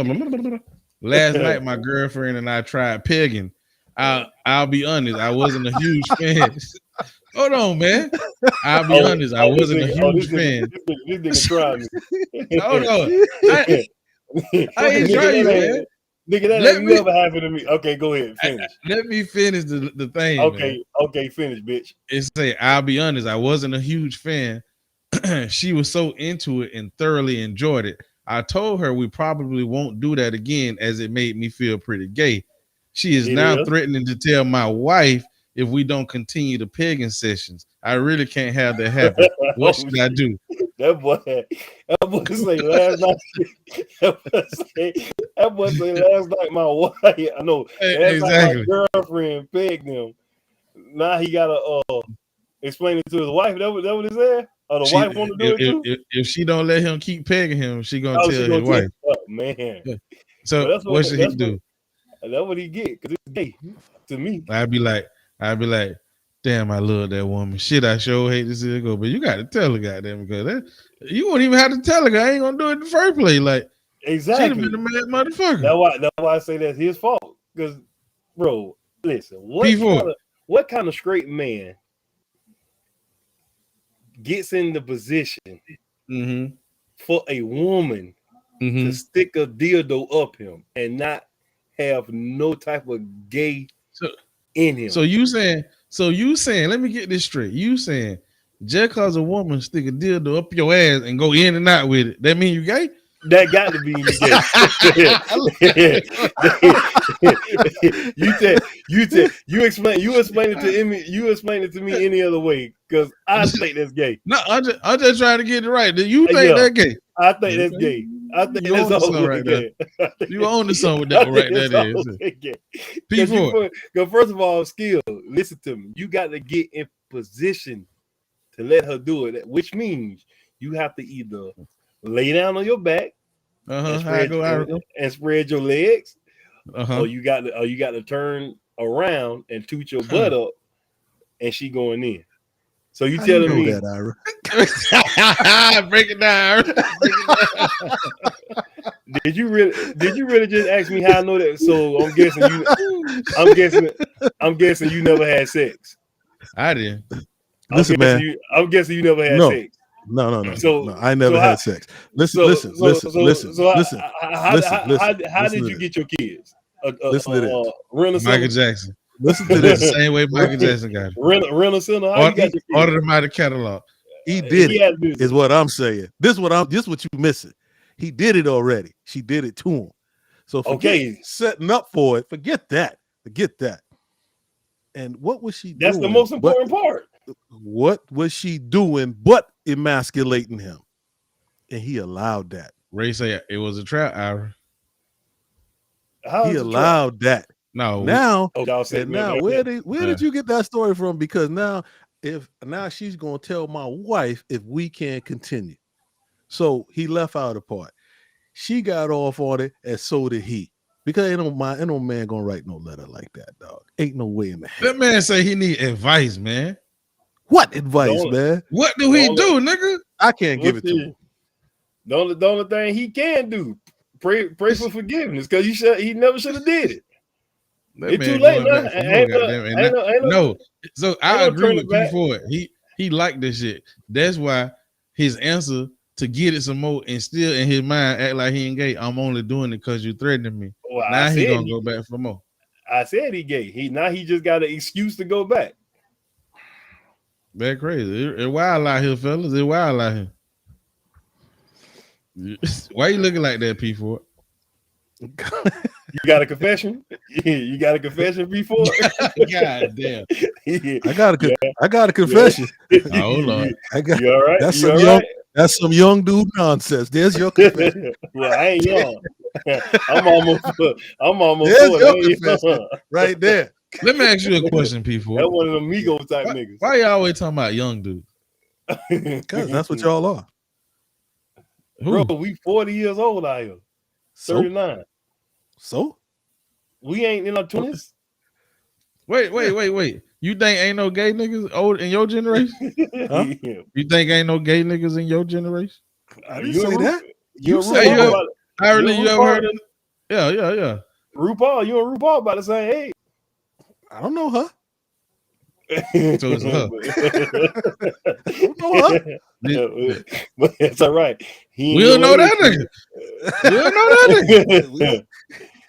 my girlfriend and I tried pegging. I'll be honest, I wasn't a huge fan. Hold on, man. I'll be honest, I wasn't a huge fan. This nigga tried me. Hold on. I ain't trying you, man. Nigga, that ain't never happened to me. Okay, go ahead. Finish. Let me finish the thing. Okay, finish, bitch. It say, I'll be honest, I wasn't a huge fan. She was so into it and thoroughly enjoyed it. I told her we probably won't do that again, as it made me feel pretty gay. She is now threatening to tell my wife if we don't continue the pegging sessions. I really can't have that happen. What should I do? That boy say last night. That boy say last night my wife. I know. Exactly. My girlfriend pegged him. Now he gotta explain it to his wife. That what he said? Oh, the wife want to do it too? If she don't let him keep pegging him, she gonna tell his wife. Oh, man. So what should he do? That's what he get, because it's gay to me. I'd be like, damn, I love that woman. Shit, I sure hate to see her go. But you got to tell her, goddamn, because you won't even have to tell her. I ain't gonna do it in the first place. Like, exactly. She'd have been a mad motherfucker. That's why I say that's his fault. Because, bro, listen, what kind of straight man gets in the position for a woman to stick a dildo up him and not have no type of gay in him? So you saying, let me get this straight. You saying just cause a woman stick a dildo up your ass and go in and out with it, that mean you gay? That got to be you explain it to me any other way, because I think that's gay. No, I'm just trying to get it right. Do you think that's gay? I think that's gay. I think that's all right there. You own the song with that right there. P4. Because first of all, skill. Listen to me. You got to get in position to let her do it, which means you have to either lay down on your back and spread your legs, or you got to turn around and toot your butt up, and she going in. So you telling me that, Ira? Break it down. Did you really just ask me how I know that? So I'm guessing you never had sex. I did. Listen, man. I'm guessing you never had sex. No. So I never had sex. Listen. How did you get your kids? Listen to this. Michael Jackson. Listen to this. The same way Michael Jackson got it. Rental center. How you got your kids? Order them out of catalog. He did it. Is what I'm saying. This what you missing. He did it already. She did it to him. So setting up for it. Forget that. And what was she doing? That's the most important part. What was she doing but emasculating him? And he allowed that. Ray say it was a trap, Ira. He allowed that. No. Now, where did you get that story from? Because now she's gonna tell my wife if we can't continue. So he left out a part. She got off on it, and so did he. Because ain't no man gonna write no letter like that, dog. Ain't no way in the hell. That man say he need advice, man. What advice, man? What do he do, nigga? I can't give it to him. The only thing he can do, pray for forgiveness, because he never should have did it. It's too late now. No. So I agree with P4. He liked this shit. That's why his answer to get it some more and still in his mind act like he ain't gay. I'm only doing it because you threatening me. Well, now he gonna go back for more. I said he gay. He just got an excuse to go back. That crazy. It's wild out here, fellas. It's wild out here. Why you looking like that, P4? You got a confession? You got a confession, P4? God damn. I got a confession. Hold on. You all right? That's some young dude nonsense. There's your confession. Well, I ain't young. I'm almost There's your confession right there. Let me ask you a question, P4. That's one of them Migos type niggas. Why you always talking about young dudes? Because that's what y'all are. Bro, we 40 years old out here. 39. So? We ain't in our 20s. Wait. You think ain't no gay niggas old in your generation? Huh? You think ain't no gay niggas in your generation? I didn't say that. You ever heard of? Yeah. RuPaul, you and RuPaul about the same age. I don't know her. So it's her. I don't know her. But it's all right. We don't know that nigga. We don't know that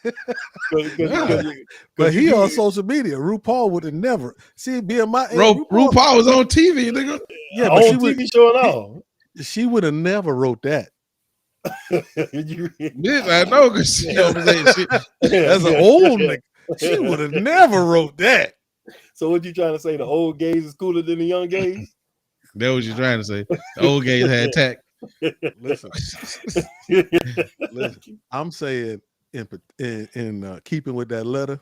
nigga. But he on social media. RuPaul would have never being my age. RuPaul was on TV, nigga. Yeah, but on TV show and all. She would have never wrote that. Bitch, I know because she as an old nigga. She would have never wrote that. So what you trying to say? The old gays is cooler than the young gays? That what you trying to say? The old gays had tact. Listen, I'm saying in keeping with that letter,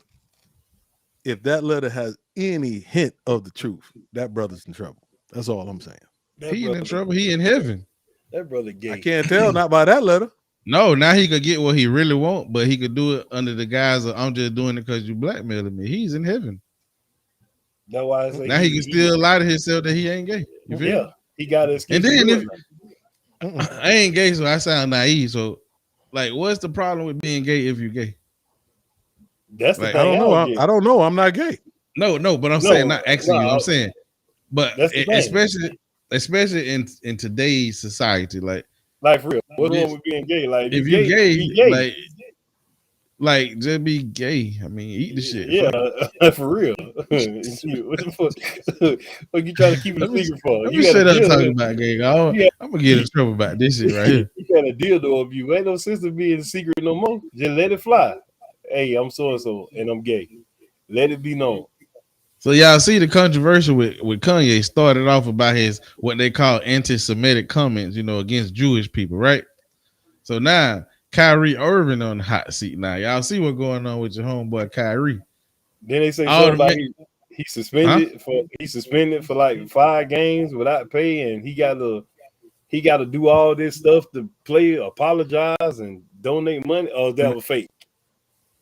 if that letter has any hint of the truth, that brother's in trouble. That's all I'm saying. He in trouble. He in heaven. That brother gay. I can't tell not by that letter. No, now he could get what he really want, but he could do it under the guise of I'm just doing it because you blackmailing me. He's in heaven. That's why I say now he can still lie to himself that he ain't gay. You feel? He got his. And then if I ain't gay, so I sound naive. So, like, what's the problem with being gay if you're gay? That's the thing. I don't know. I'm not gay. No, but I'm saying not asking you. I'm saying, but especially in today's society, like for real, what's wrong with being gay? Like if you're gay, like just be gay. I mean, eat the shit. Yeah, for real. What the fuck you trying to keep it a secret for? You shut up talking about gay. I'm gonna get in trouble about this shit right here. You got a dildo of you. Ain't no sense to be in the secret no more. Just let it fly. Hey, I'm so and so, and I'm gay. Let it be known. So y'all see the controversy with Kanye started off about his what they call anti-Semitic comments, against Jewish people, right? So now Kyrie Irving on the hot seat now. Y'all see what's going on with your homeboy Kyrie. Then they say something about he suspended for like 5 games without pay, and he got to do all this stuff to play, apologize, and donate money. Oh, that was fake.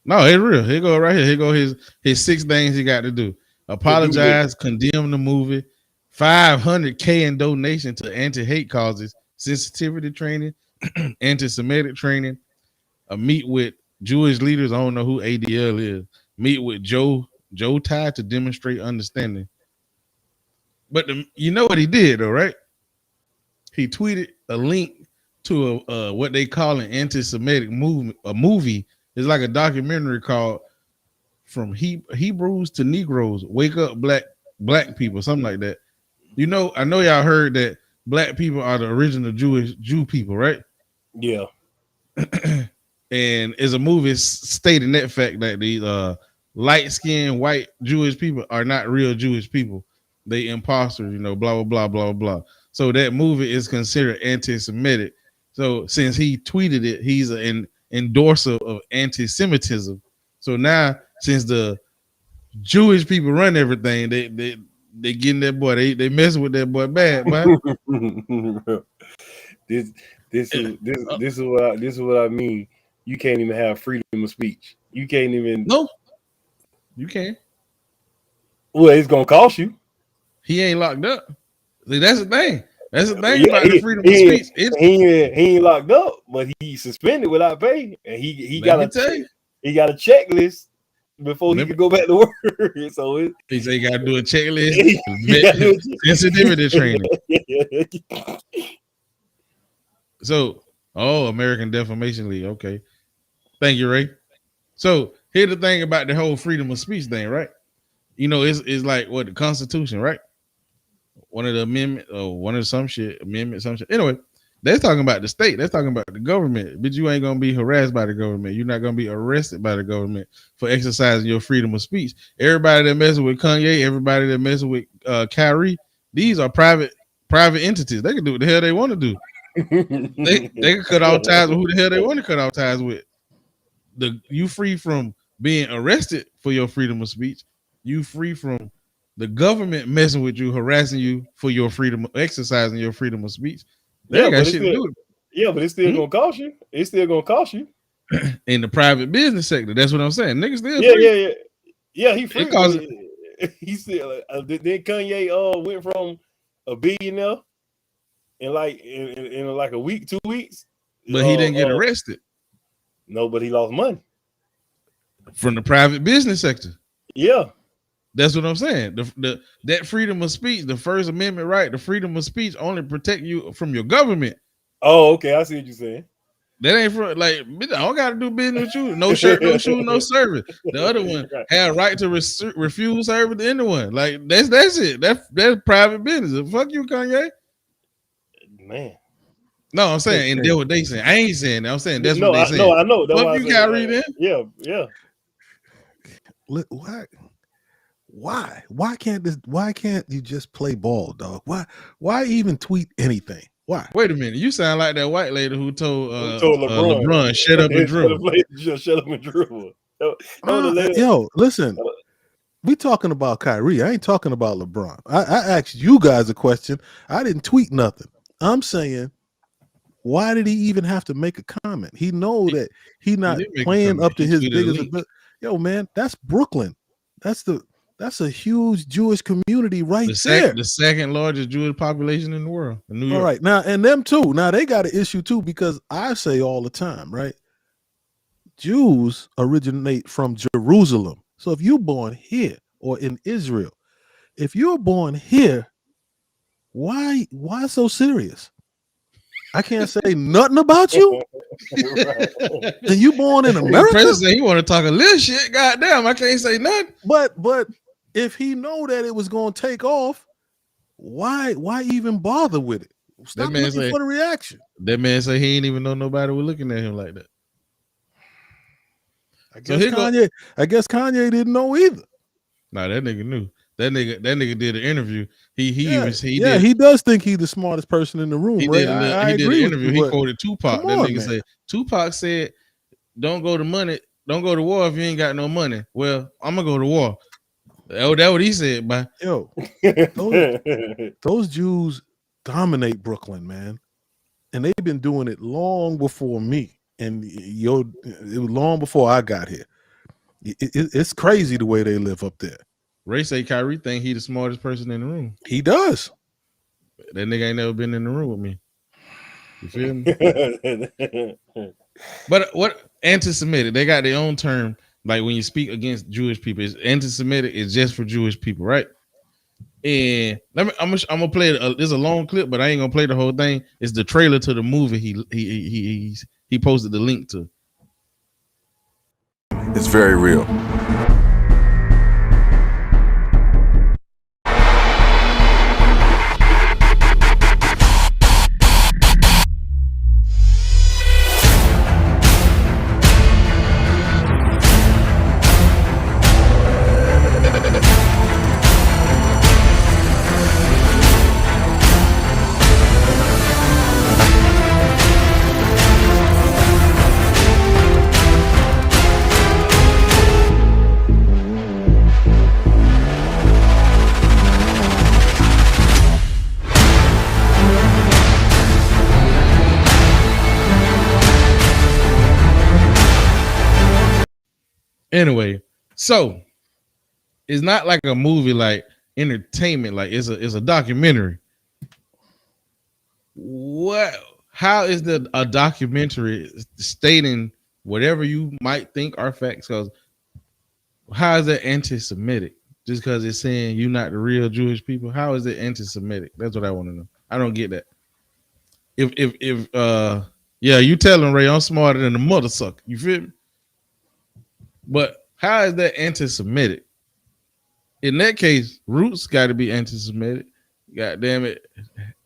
No, it's real. Here go right here. Here go his 6 things he got to do. Apologize, condemn the movie, 500K in donation to anti-hate causes, sensitivity training, anti-Semitic training, meet with Jewish leaders. I don't know who ADL is. Meet with Joe Ty to demonstrate understanding. But you know what he did though, right? He tweeted a link to a what they call an anti-Semitic movie. A movie. It's like a documentary called "From Hebrews to Negroes: Wake Up, Black People," something like that. You know, I know y'all heard that black people are the original Jew people, right? Yeah. And it's a movie stating that fact that these light-skinned white Jewish people are not real Jewish people. They imposters, you know, blah, blah, blah, blah, blah. So that movie is considered anti-Semitic. So since he tweeted it, he's an endorser of anti-Semitism. So now, since the Jewish people run everything, they getting that boy, they messing with that boy bad, man. This is what I mean. You can't even have freedom of speech. You can't even. No, you can't. Well, it's gonna cost you. He ain't locked up. See, that's the thing. That's the thing about the freedom of speech. He ain't locked up, but he's suspended without pay, and he got a checklist before he can go back to work. So he said he got to do a checklist, sensitivity training. So, American Defamation League. Okay, thank you, Ray. So here's the thing about the whole freedom of speech thing, right? You know, it's like what the Constitution, right? One of the amendment or one of some shit. Anyway, they're talking about the state. They're talking about the government. But you ain't gonna be harassed by the government. You're not gonna be arrested by the government for exercising your freedom of speech. Everybody that messes with Kanye, everybody that messes with Kyrie, these are private entities. They can do what the hell they want to do. They can cut off ties with who the hell they want to cut off ties with. You free from being arrested for your freedom of speech. You free from the government messing with you, harassing you for your freedom, exercising your freedom of speech. They got shit to do with it. Yeah, but it's still gonna cost you. It's still gonna cost you. In the private business sector, that's what I'm saying. Niggas still free. Yeah. He free. He still. Then Kanye went from a billionaire in like a week, 2 weeks. But he didn't get arrested. No, but he lost money from the private business sector. Yeah. That's what I'm saying. That freedom of speech, the First Amendment right, the freedom of speech only protect you from your government. Oh, okay. I see what you're saying. That ain't for like I don't got to do business with you. No shirt, no shoe, no service. The other one had a right to refuse service to anyone. Like that's it. That's private business. Fuck you, Kanye. Man. No, I'm saying, and that's what they saying. I ain't saying that. I'm saying that's what they saying. No, I know. That's fuck you, Kyrie. Then. Yeah. Why can't you just play ball, dog? Why even tweet anything? Why? Wait a minute. You sound like that white lady who told LeBron shut up and dribble. Shut up and dribble. Yo, listen. We talking about Kyrie. I ain't talking about LeBron. I asked you guys a question. I didn't tweet nothing. I'm saying, why did he even have to make a comment? He know that he not playing up to his biggest ability. Yo, man, that's Brooklyn. That's a huge Jewish community there. The second largest Jewish population in the world, in New York. All right, now and them too. Now they got an issue too because I say all the time, right? Jews originate from Jerusalem. So if you're born here or in Israel, if you're born here, why so serious? I can't say nothing about you. And you born in America? The president said he want to talk a little shit. Goddamn, I can't say nothing. But if he know that it was going to take off, why even bother with it? Stop looking for the reaction. That man said he ain't even know nobody was looking at him like that. I guess Kanye didn't know either. Nah, that nigga knew. That nigga did an interview. He does think he's the smartest person in the room. He right? did an interview. He quoted Tupac. That nigga said Tupac said, "Don't go to war if you ain't got no money." Well, I'm gonna go to war. That's what he said, man. Yo, those Jews dominate Brooklyn, man, and they've been doing it long before me, and it was long before I got here. It's crazy the way they live up there. Ray say Kyrie think he the smartest person in the room. He does. That nigga ain't never been in the room with me. You feel me? But what anti-Semitic? They got their own term. Like when you speak against Jewish people, it's anti-Semitic. It's just for Jewish people, right? And I'm gonna play it. There's a long clip, but I ain't gonna play the whole thing. It's the trailer to the movie. He posted the link to. It's very real. Anyway, so it's not like a movie, like entertainment, like it's a documentary. What? How is a documentary stating whatever you might think are facts? Because how is that anti-Semitic? Just because it's saying you're not the real Jewish people? How is it anti-Semitic? That's what I want to know. I don't get that. If yeah, you telling Ray I'm smarter than the mother sucker. You feel me? But how is that anti-Semitic? In that case, Roots got to be anti-Semitic. God damn it.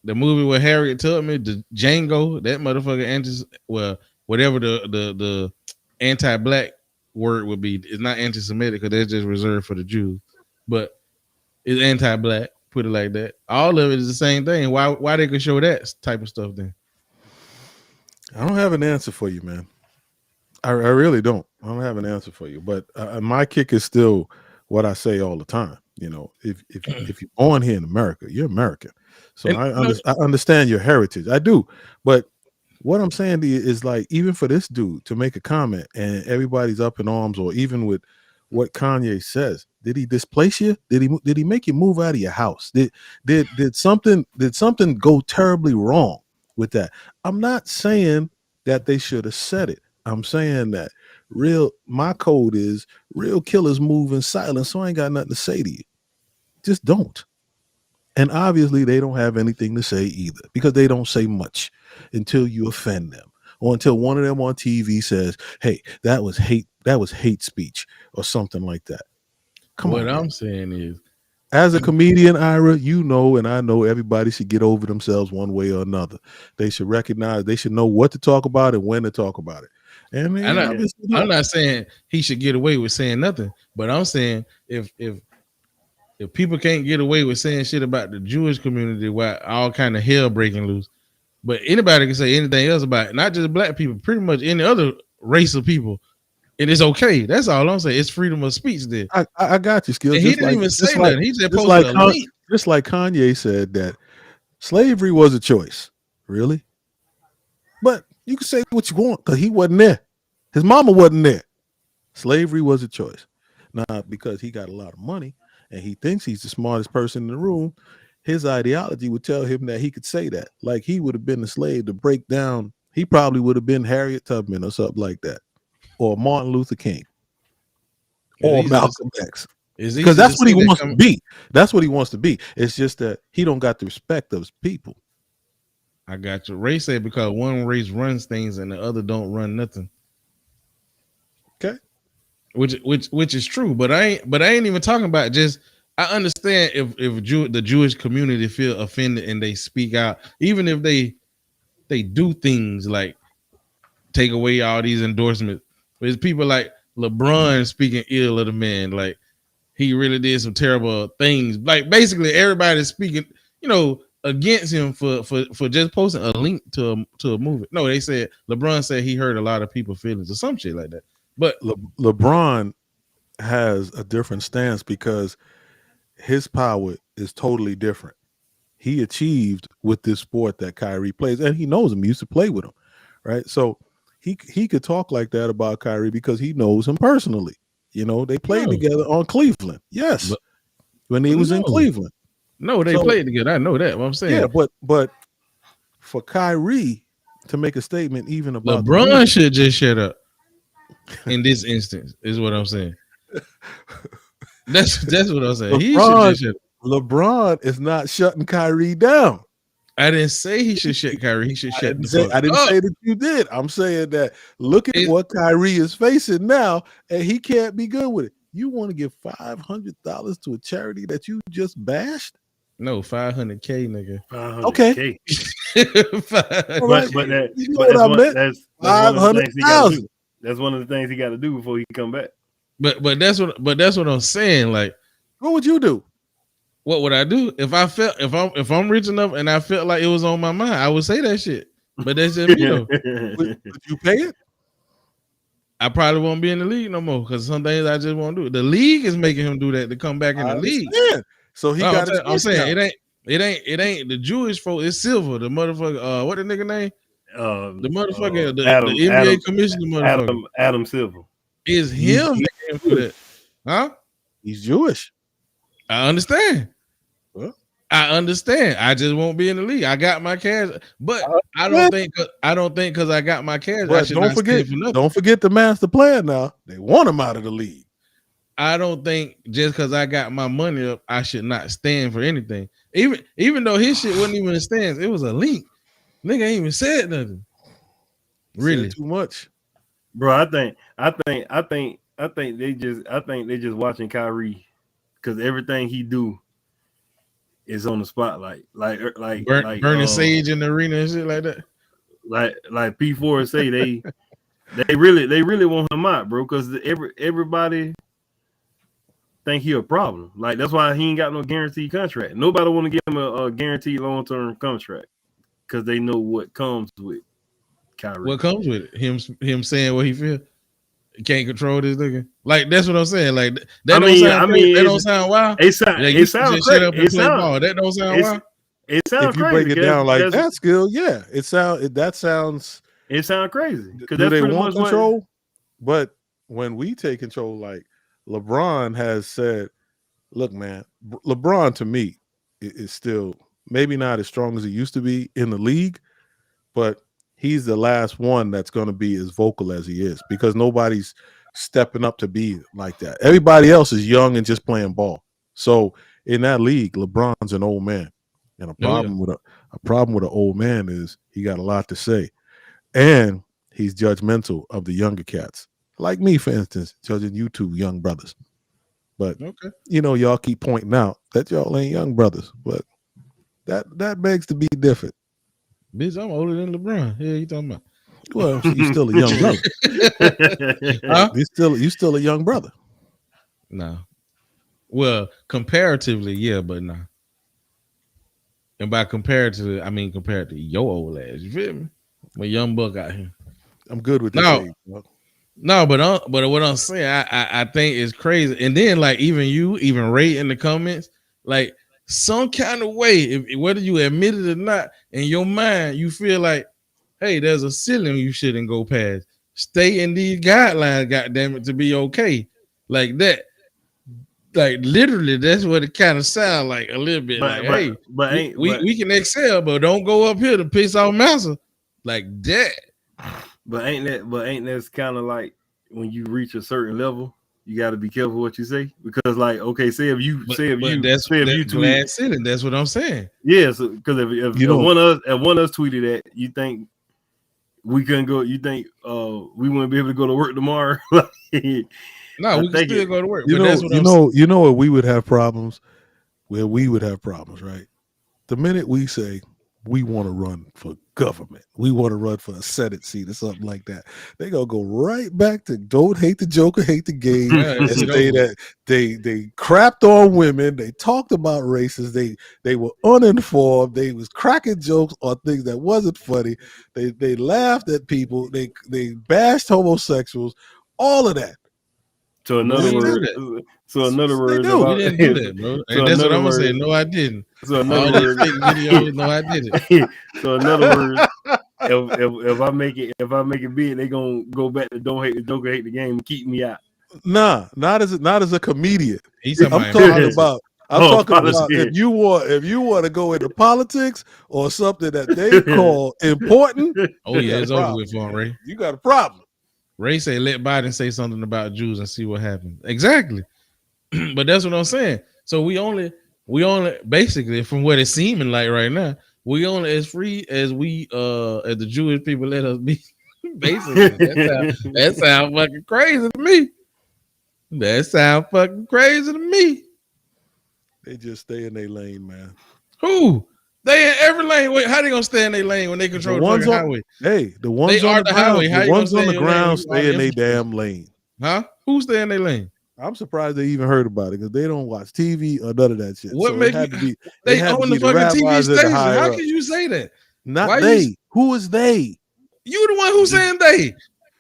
The movie with Harriet Tubman, the Django, that motherfucker whatever the anti-black word would be, it's not anti-Semitic because that's just reserved for the Jews. But it's anti-black, put it like that. All of it is the same thing. Why they could show that type of stuff then? I don't have an answer for you, man. I really don't. I don't have an answer for you. But my kick is still what I say all the time. You know, if you're born here in America, you're American. So I understand your heritage. I do. But what I'm saying to you is, like, even for this dude to make a comment and everybody's up in arms, or even with what Kanye says, did he displace you? Did he make you move out of your house? Did something go terribly wrong with that? I'm not saying that they should have said it. I'm saying that my code is real killers move in silence, so I ain't got nothing to say to you. Just don't. And obviously they don't have anything to say either, because they don't say much until you offend them, or until one of them on TV says, hey, that was hate speech or something like that. Come on. What I'm saying is, as a comedian, Ira, you know, and I know everybody should get over themselves one way or another. They should recognize, they should know what to talk about and when to talk about it. And I'm not saying he should get away with saying nothing, but I'm saying if people can't get away with saying shit about the Jewish community, while all kind of hell breaking loose, but anybody can say anything else about it, not just black people, pretty much any other race of people, and it's okay. That's all I'm saying. It's freedom of speech there. I got you, Skills. He didn't even say nothing. He just posted a link. Just like Kanye said that slavery was a choice. Really? But you can say what you want, because he wasn't there. His mama wasn't there. Slavery was a choice. Now, because he got a lot of money and he thinks he's the smartest person in the room, his ideology would tell him that he could say that. Like, he would have been a slave to break down. He probably would have been Harriet Tubman or something like that, or Martin Luther King, or Malcolm X. Because that's what he wants to be. That's what he wants to be. It's just that he don't got the respect of his people. I got you. Ray said because one race runs things and the other don't run nothing. Okay. Which is true, but I ain't even talking about just. I understand if the Jewish community feel offended and they speak out, even if they do things like take away all these endorsements. There's people like LeBron speaking ill of the man, like he really did some terrible things. Like basically everybody's speaking, against him for just posting a link to a movie. No, they said LeBron said he hurt a lot of people's feelings or some shit like that. But LeBron has a different stance because his power is totally different. He achieved with this sport that Kyrie plays, and he knows him. He used to play with him, right? So he could talk like that about Kyrie because he knows him personally. They played No. together on Cleveland. Yes, But- when he was in No. Cleveland. No, they So- played together. I know that. What I'm saying. Yeah, but for Kyrie to make a statement even about the LeBron league, should just shut up. In this instance, is what I'm saying. That's what I'm saying. He should just shut up. LeBron is not shutting Kyrie down. I didn't say he should shut Kyrie. He should shut the fuck I didn't up. say that you did. I'm saying that look at what Kyrie is facing now, and he can't be good with it. You want to give $500 to a charity that you just bashed? No, 500K, nigga. Okay. 500K. All right. But that, You know but what I meant? that's one of the things he gotta 500,000. do. That's one of the things he got to do before he come back. But that's what I'm saying. Like, What would you do? what would I do if I'm rich enough and I felt like it was on my mind? I would say that shit. But that's just me though. Would you pay it? I probably won't be in the league no more because some things I just won't do. The league is making him do that to come back in the league. Understand. So he got. I'm saying it ain't the Jewish folk. It's Silver, the motherfucker. What the nigga name? The motherfucker, the NBA commissioner, motherfucker. Adam Silver. Is him making him do that? Huh? He's Jewish. I understand. Well, I understand. I just won't be in the league. I got my cash, but I don't think because I got my cash. But I should not stand for nothing. don't forget the master plan. Now they want him out of the league. I don't think just because I got my money up, I should not stand for anything. Even though his shit wasn't even a stance, it was a link. Nigga ain't even said nothing. Really, Said too much, Bro, I think they just watching Kyrie because everything he do is on the spotlight. Like burning sage in the arena and shit like that. Like P4 say they really want him out, bro, because everybody think he a problem. Like that's why he ain't got no guaranteed contract. Nobody want to give him a guaranteed long-term contract because they know what comes with Kyrie. What comes with it? Him saying what he feel. Can't control this nigga. Like that's what I'm saying. Like that don't sound wild. It sounds crazy. That don't sound wild. It sounds if you crazy. break it down like that, skill, yeah, it sounds. It sounds crazy because Do they want control? But when we take control, like LeBron has said, look, man, LeBron to me is still maybe not as strong as he used to be in the league, but he's the last one that's going to be as vocal as he is because nobody's stepping up to be like that. Everybody else is young and just playing ball. So in that league, LeBron's an old man, and a problem with an old man is he got a lot to say, and he's judgmental of the younger cats, like me, for instance, judging you two young brothers. But y'all keep pointing out that y'all ain't young brothers, but that begs to be different. Bitch, I'm older than LeBron. Yeah, you talking about? Well, you still a young brother. Huh? You still a young brother. No. Well, comparatively, yeah, but nah. And by comparatively, I mean compared to your old ass. You feel me? I'm a young buck out here. I'm good with that. No, but what I'm saying, I think it's crazy. And then like even Ray in the comments, like some kind of way, whether you admit it or not, in your mind, you feel like, hey, there's a ceiling you shouldn't go past. Stay in these guidelines, goddamn it, to be okay. Like that. Like literally, that's what it kind of sounds like a little bit. We can excel, but don't go up here to piss off Massa like that. But ain't that kind of like when you reach a certain level, you got to be careful what you say because, like, okay, say if you tweet, that's what I'm saying. Yeah, so because if one of us tweeted that, you think we couldn't go? You think we wouldn't be able to go to work tomorrow? No, we can still go to work. You know where we would have problems, right? The minute we say we want to run for government, we want to run for a Senate seat or something like that, they gonna go right back to don't hate the Joker, hate the game, and say that they crapped on women, they talked about races, they were uninformed, they was cracking jokes on things that wasn't funny, they laughed at people, they bashed homosexuals, all of that. So in other words, we didn't do that, bro. And that's what I'm gonna say. No, I didn't. So in other words, videos, no, I didn't. So in other words, if I make it big, they gonna go back to don't hate the Joker, hate the game, and keep me out. Nah, not as a comedian. He's talking I'm talking about. politics. If you want to go into politics or something that they call important. Oh yeah, it's over problem. with for him, Ray. You got a problem. Ray said, "Let Biden say something about Jews and see what happens." Exactly, but that's what I'm saying. So we only basically, from what it's seeming like right now, we only as free as as the Jewish people let us be. Basically, that sounds fucking crazy to me. That sounds fucking crazy to me. They just stay in their lane, man. Who? They in every lane. Wait, how they gonna stay in their lane when they control the fucking highway? Hey, the ones They on are the the ground, highway. How the you ones gonna on stay the in your lane ground when you stay in are their infantry? damn lane. Huh? Who stay in their lane? I'm surprised they even heard about it because they don't watch TV or none of that shit. What So make it had you? to be They own the fucking TV station. How can you say that? Not Why they. you? Who is they? You the one who's saying they.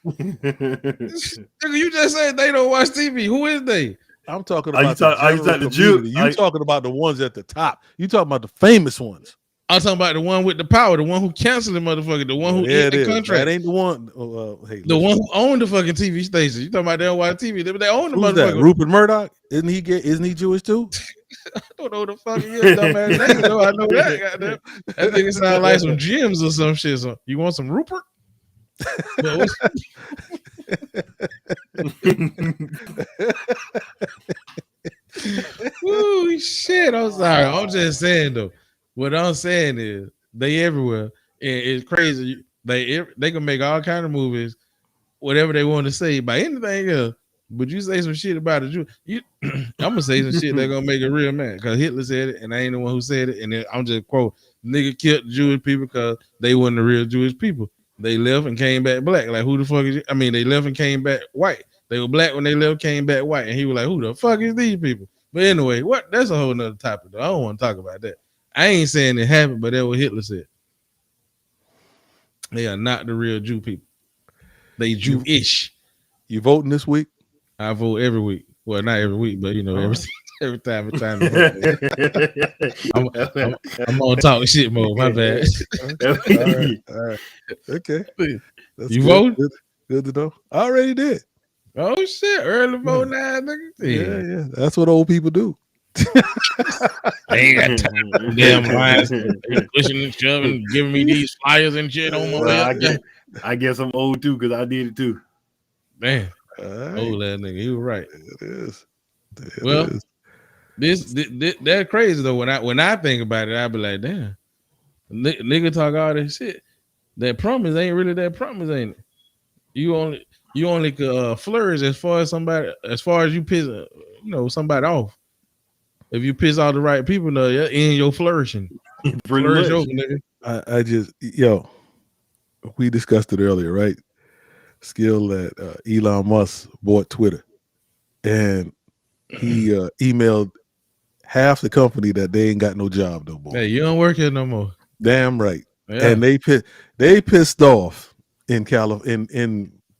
Nigga, you just said they don't watch TV. Who is they? I'm talking Are you about the talk- are you general talking the Jew- community. You talking about the ones at the top. You talking about the famous ones. I'm talking about the one with the power, the one who canceled the motherfucker, the one who There ended it the is. contract, That ain't the one. Hey, the listen. one who owned the fucking TV station. You talking about they don't watch TV? They own the Who's that? motherfucker. Rupert Murdoch? Isn't he Jewish too? I don't know the fuck he is, dumbass name. No, I know that. Goddamn. That nigga sound like some gems or some shit. So, you want some Rupert? Ooh, shit. I'm sorry. I'm just saying though. What I'm saying is they everywhere. And it's crazy. They can make all kind of movies, whatever they want to say about anything else. But you say some shit about a Jew, I'm gonna say some shit that's gonna make it real mad. Because Hitler said it, and I ain't the one who said it. And then I'm just quote, nigga killed Jewish people because they wasn't the real Jewish people. They left and came back black. Like who the fuck is you? I mean, they left and came back white. They were black when they left, came back white. And he was like, who the fuck is these people? But anyway, that's a whole nother topic though. I don't want to talk about that. I ain't saying it happened, but that's what Hitler said. They are not the real Jew people. They Jewish. You voting this week? I vote every week. Well, not every week, but you know, every time to vote. I'm on talk shit mode. My bad. All right. Okay. That's you good. vote? Good to know. I already did. Oh shit! Early vote now, nigga. Yeah. That's what old people do. I ain't got time. Damn lines, pushing and shoving, giving me these flyers and shit on my way. I guess I'm old too because I did it too. Man, right. Old ass nigga, you were right. It is. This that's crazy though. When I think about it, I be like, damn, nigga talk all that shit. That promise ain't really that promise, ain't it? You only could flourish as far as you piss somebody off. If you piss off the right people, no, you're in your flourishing. Flourish over, nigga. I just we discussed it earlier, right? Skill that Elon Musk bought Twitter, and he emailed half the company that they ain't got no job no more. Hey, you don't work here no more. Damn right. Yeah. And they pissed off in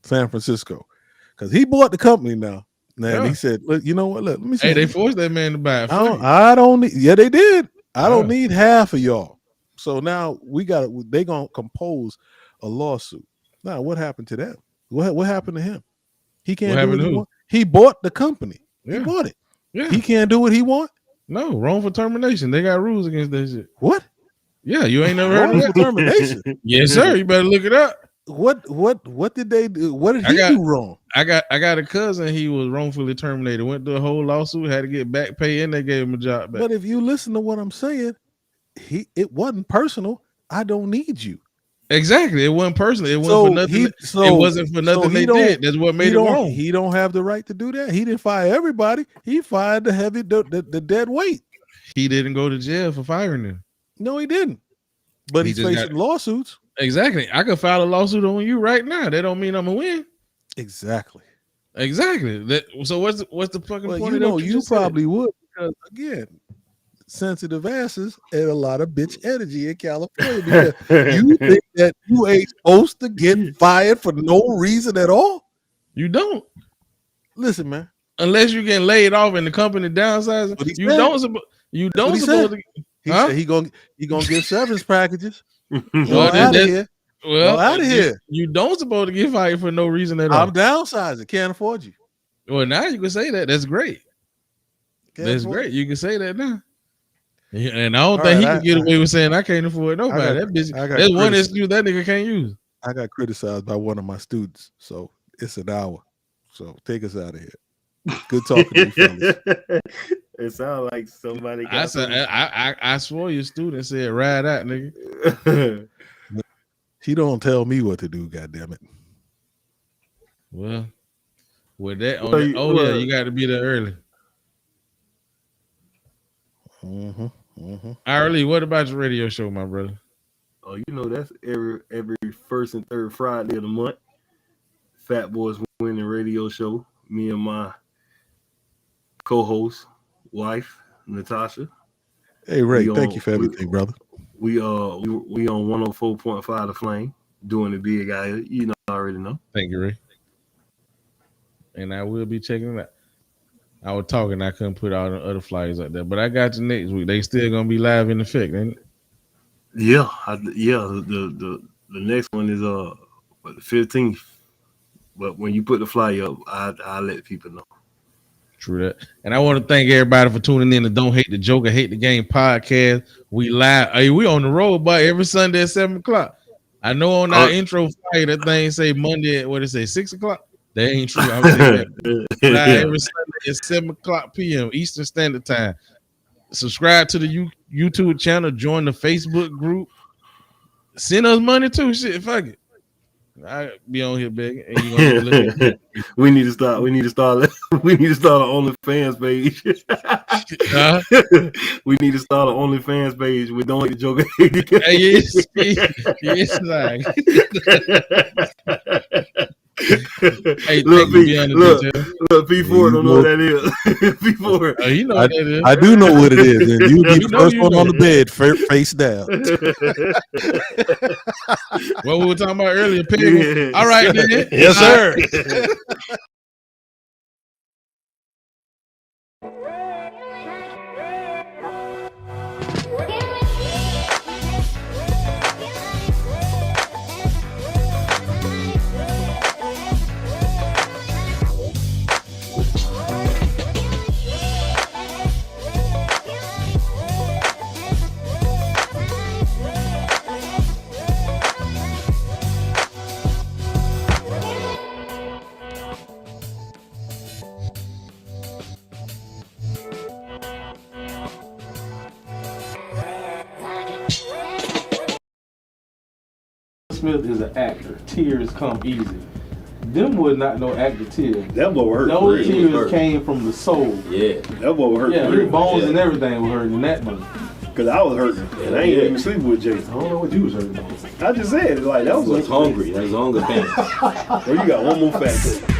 San Francisco because he bought the company now. And he said, "Look, you know what? Look, let me see." Hey, they forced that man to buy it. I don't need. Yeah, they did. I don't need half of y'all. So now they gonna compose a lawsuit. Now, what happened to them? What happened to him? He can't do what he want. He bought the company. Yeah. He bought it. Yeah. He can't do what he want. No, wrongful termination. They got rules against that shit. What? Yeah, you ain't never heard of Wrongful termination? Yes, sir. You better look it up. What did they do? What did he do wrong? I got a cousin. He was wrongfully terminated. Went through a whole lawsuit. Had to get back pay, and they gave him a job back. But if you listen to what I'm saying, it wasn't personal. I don't need you. Exactly. It wasn't personal. It wasn't for nothing. It wasn't for nothing they did. That's what made it wrong. He don't have the right to do that. He didn't fire everybody. He fired the dead weight. He didn't go to jail for firing them. No, he didn't. But he's facing lawsuits. Exactly. I could file a lawsuit on you right now. That don't mean I'm gonna win. Exactly. So what's the fucking point? You know, you probably would, because again, sensitive asses and a lot of bitch energy in California. Because you think that you ain't supposed to get fired for no reason at all? You don't. Listen, man. Unless you get laid off and the company downsizing, you don't supposed to. He said he gonna give severance packages. Well, out of here. Well, out of here. You don't supposed to get fired for no reason at all. I'm downsizing. Can't afford you. Well, now you can say that. That's great. That's Guess what? great. You can say that now. Yeah, and I don't All think he right, can get away with saying I can't afford nobody. That bitch. I got That's one criticized. excuse that nigga can't use. I got criticized by one of my students, so it's an hour. So take us out of here. Good talking to you, fellas. It sounds like somebody got I said I swore your student said ride out, nigga. He don't tell me what to do. God damn it. Well, with that on Well, the, you- oh well- yeah, you got to be there early. Early. What about your radio show, my brother? Oh, you know that's every first and third Friday of the month. Fat Boys Winning Radio Show. Me and my co-host, wife, Natasha. Hey Ray, We thank on- you for everything, brother. We on 104.5 The Flame, doing the big guy. You know, I already know. Thank you, Ray. And I will be checking it out. I was talking, I couldn't put all the other flyers out there, but I got you next week. They still gonna be live in effect, ain't it? Yeah, the next one is the 15th. But when you put the flyer up, I let people know. True that. And I want to thank everybody for tuning in to Don't Hate the Joker, Hate the Game podcast. We live. Hey, we on the road, but every Sunday at 7:00. I know on our intro flyer that thing say Monday at what it say 6:00. That ain't true. I'm saying that. Live every Sunday at 7:00 p.m. Eastern Standard Time. Subscribe to the YouTube channel. Join the Facebook group. Send us money too. Shit, fuck it. I be on here begging, and you gonna look at me. We need to start. We need to start an OnlyFans page. We need to start an OnlyFans page with Don't Hate the Joker. Hey, yes, like. Hey, look, P4 don't know what that is. P4. Oh, you know what that is. I do know what it is, and you be the know first you one know on the bed, face down. What we were talking about earlier, Peggy. Yeah. All right, then. Yes, sir. Smith is an actor. Tears come easy. Them was not no actor tears. That boy hurt. Those tears came from the soul. Yeah. That boy hurt. Yeah, his bones and everything were hurting in that one. Because I was hurting. And I ain't even sleeping with Jason. I don't know what you was hurting on. I just said, like, that I was hungry. That was a hunger thing. Well, you got one more factor.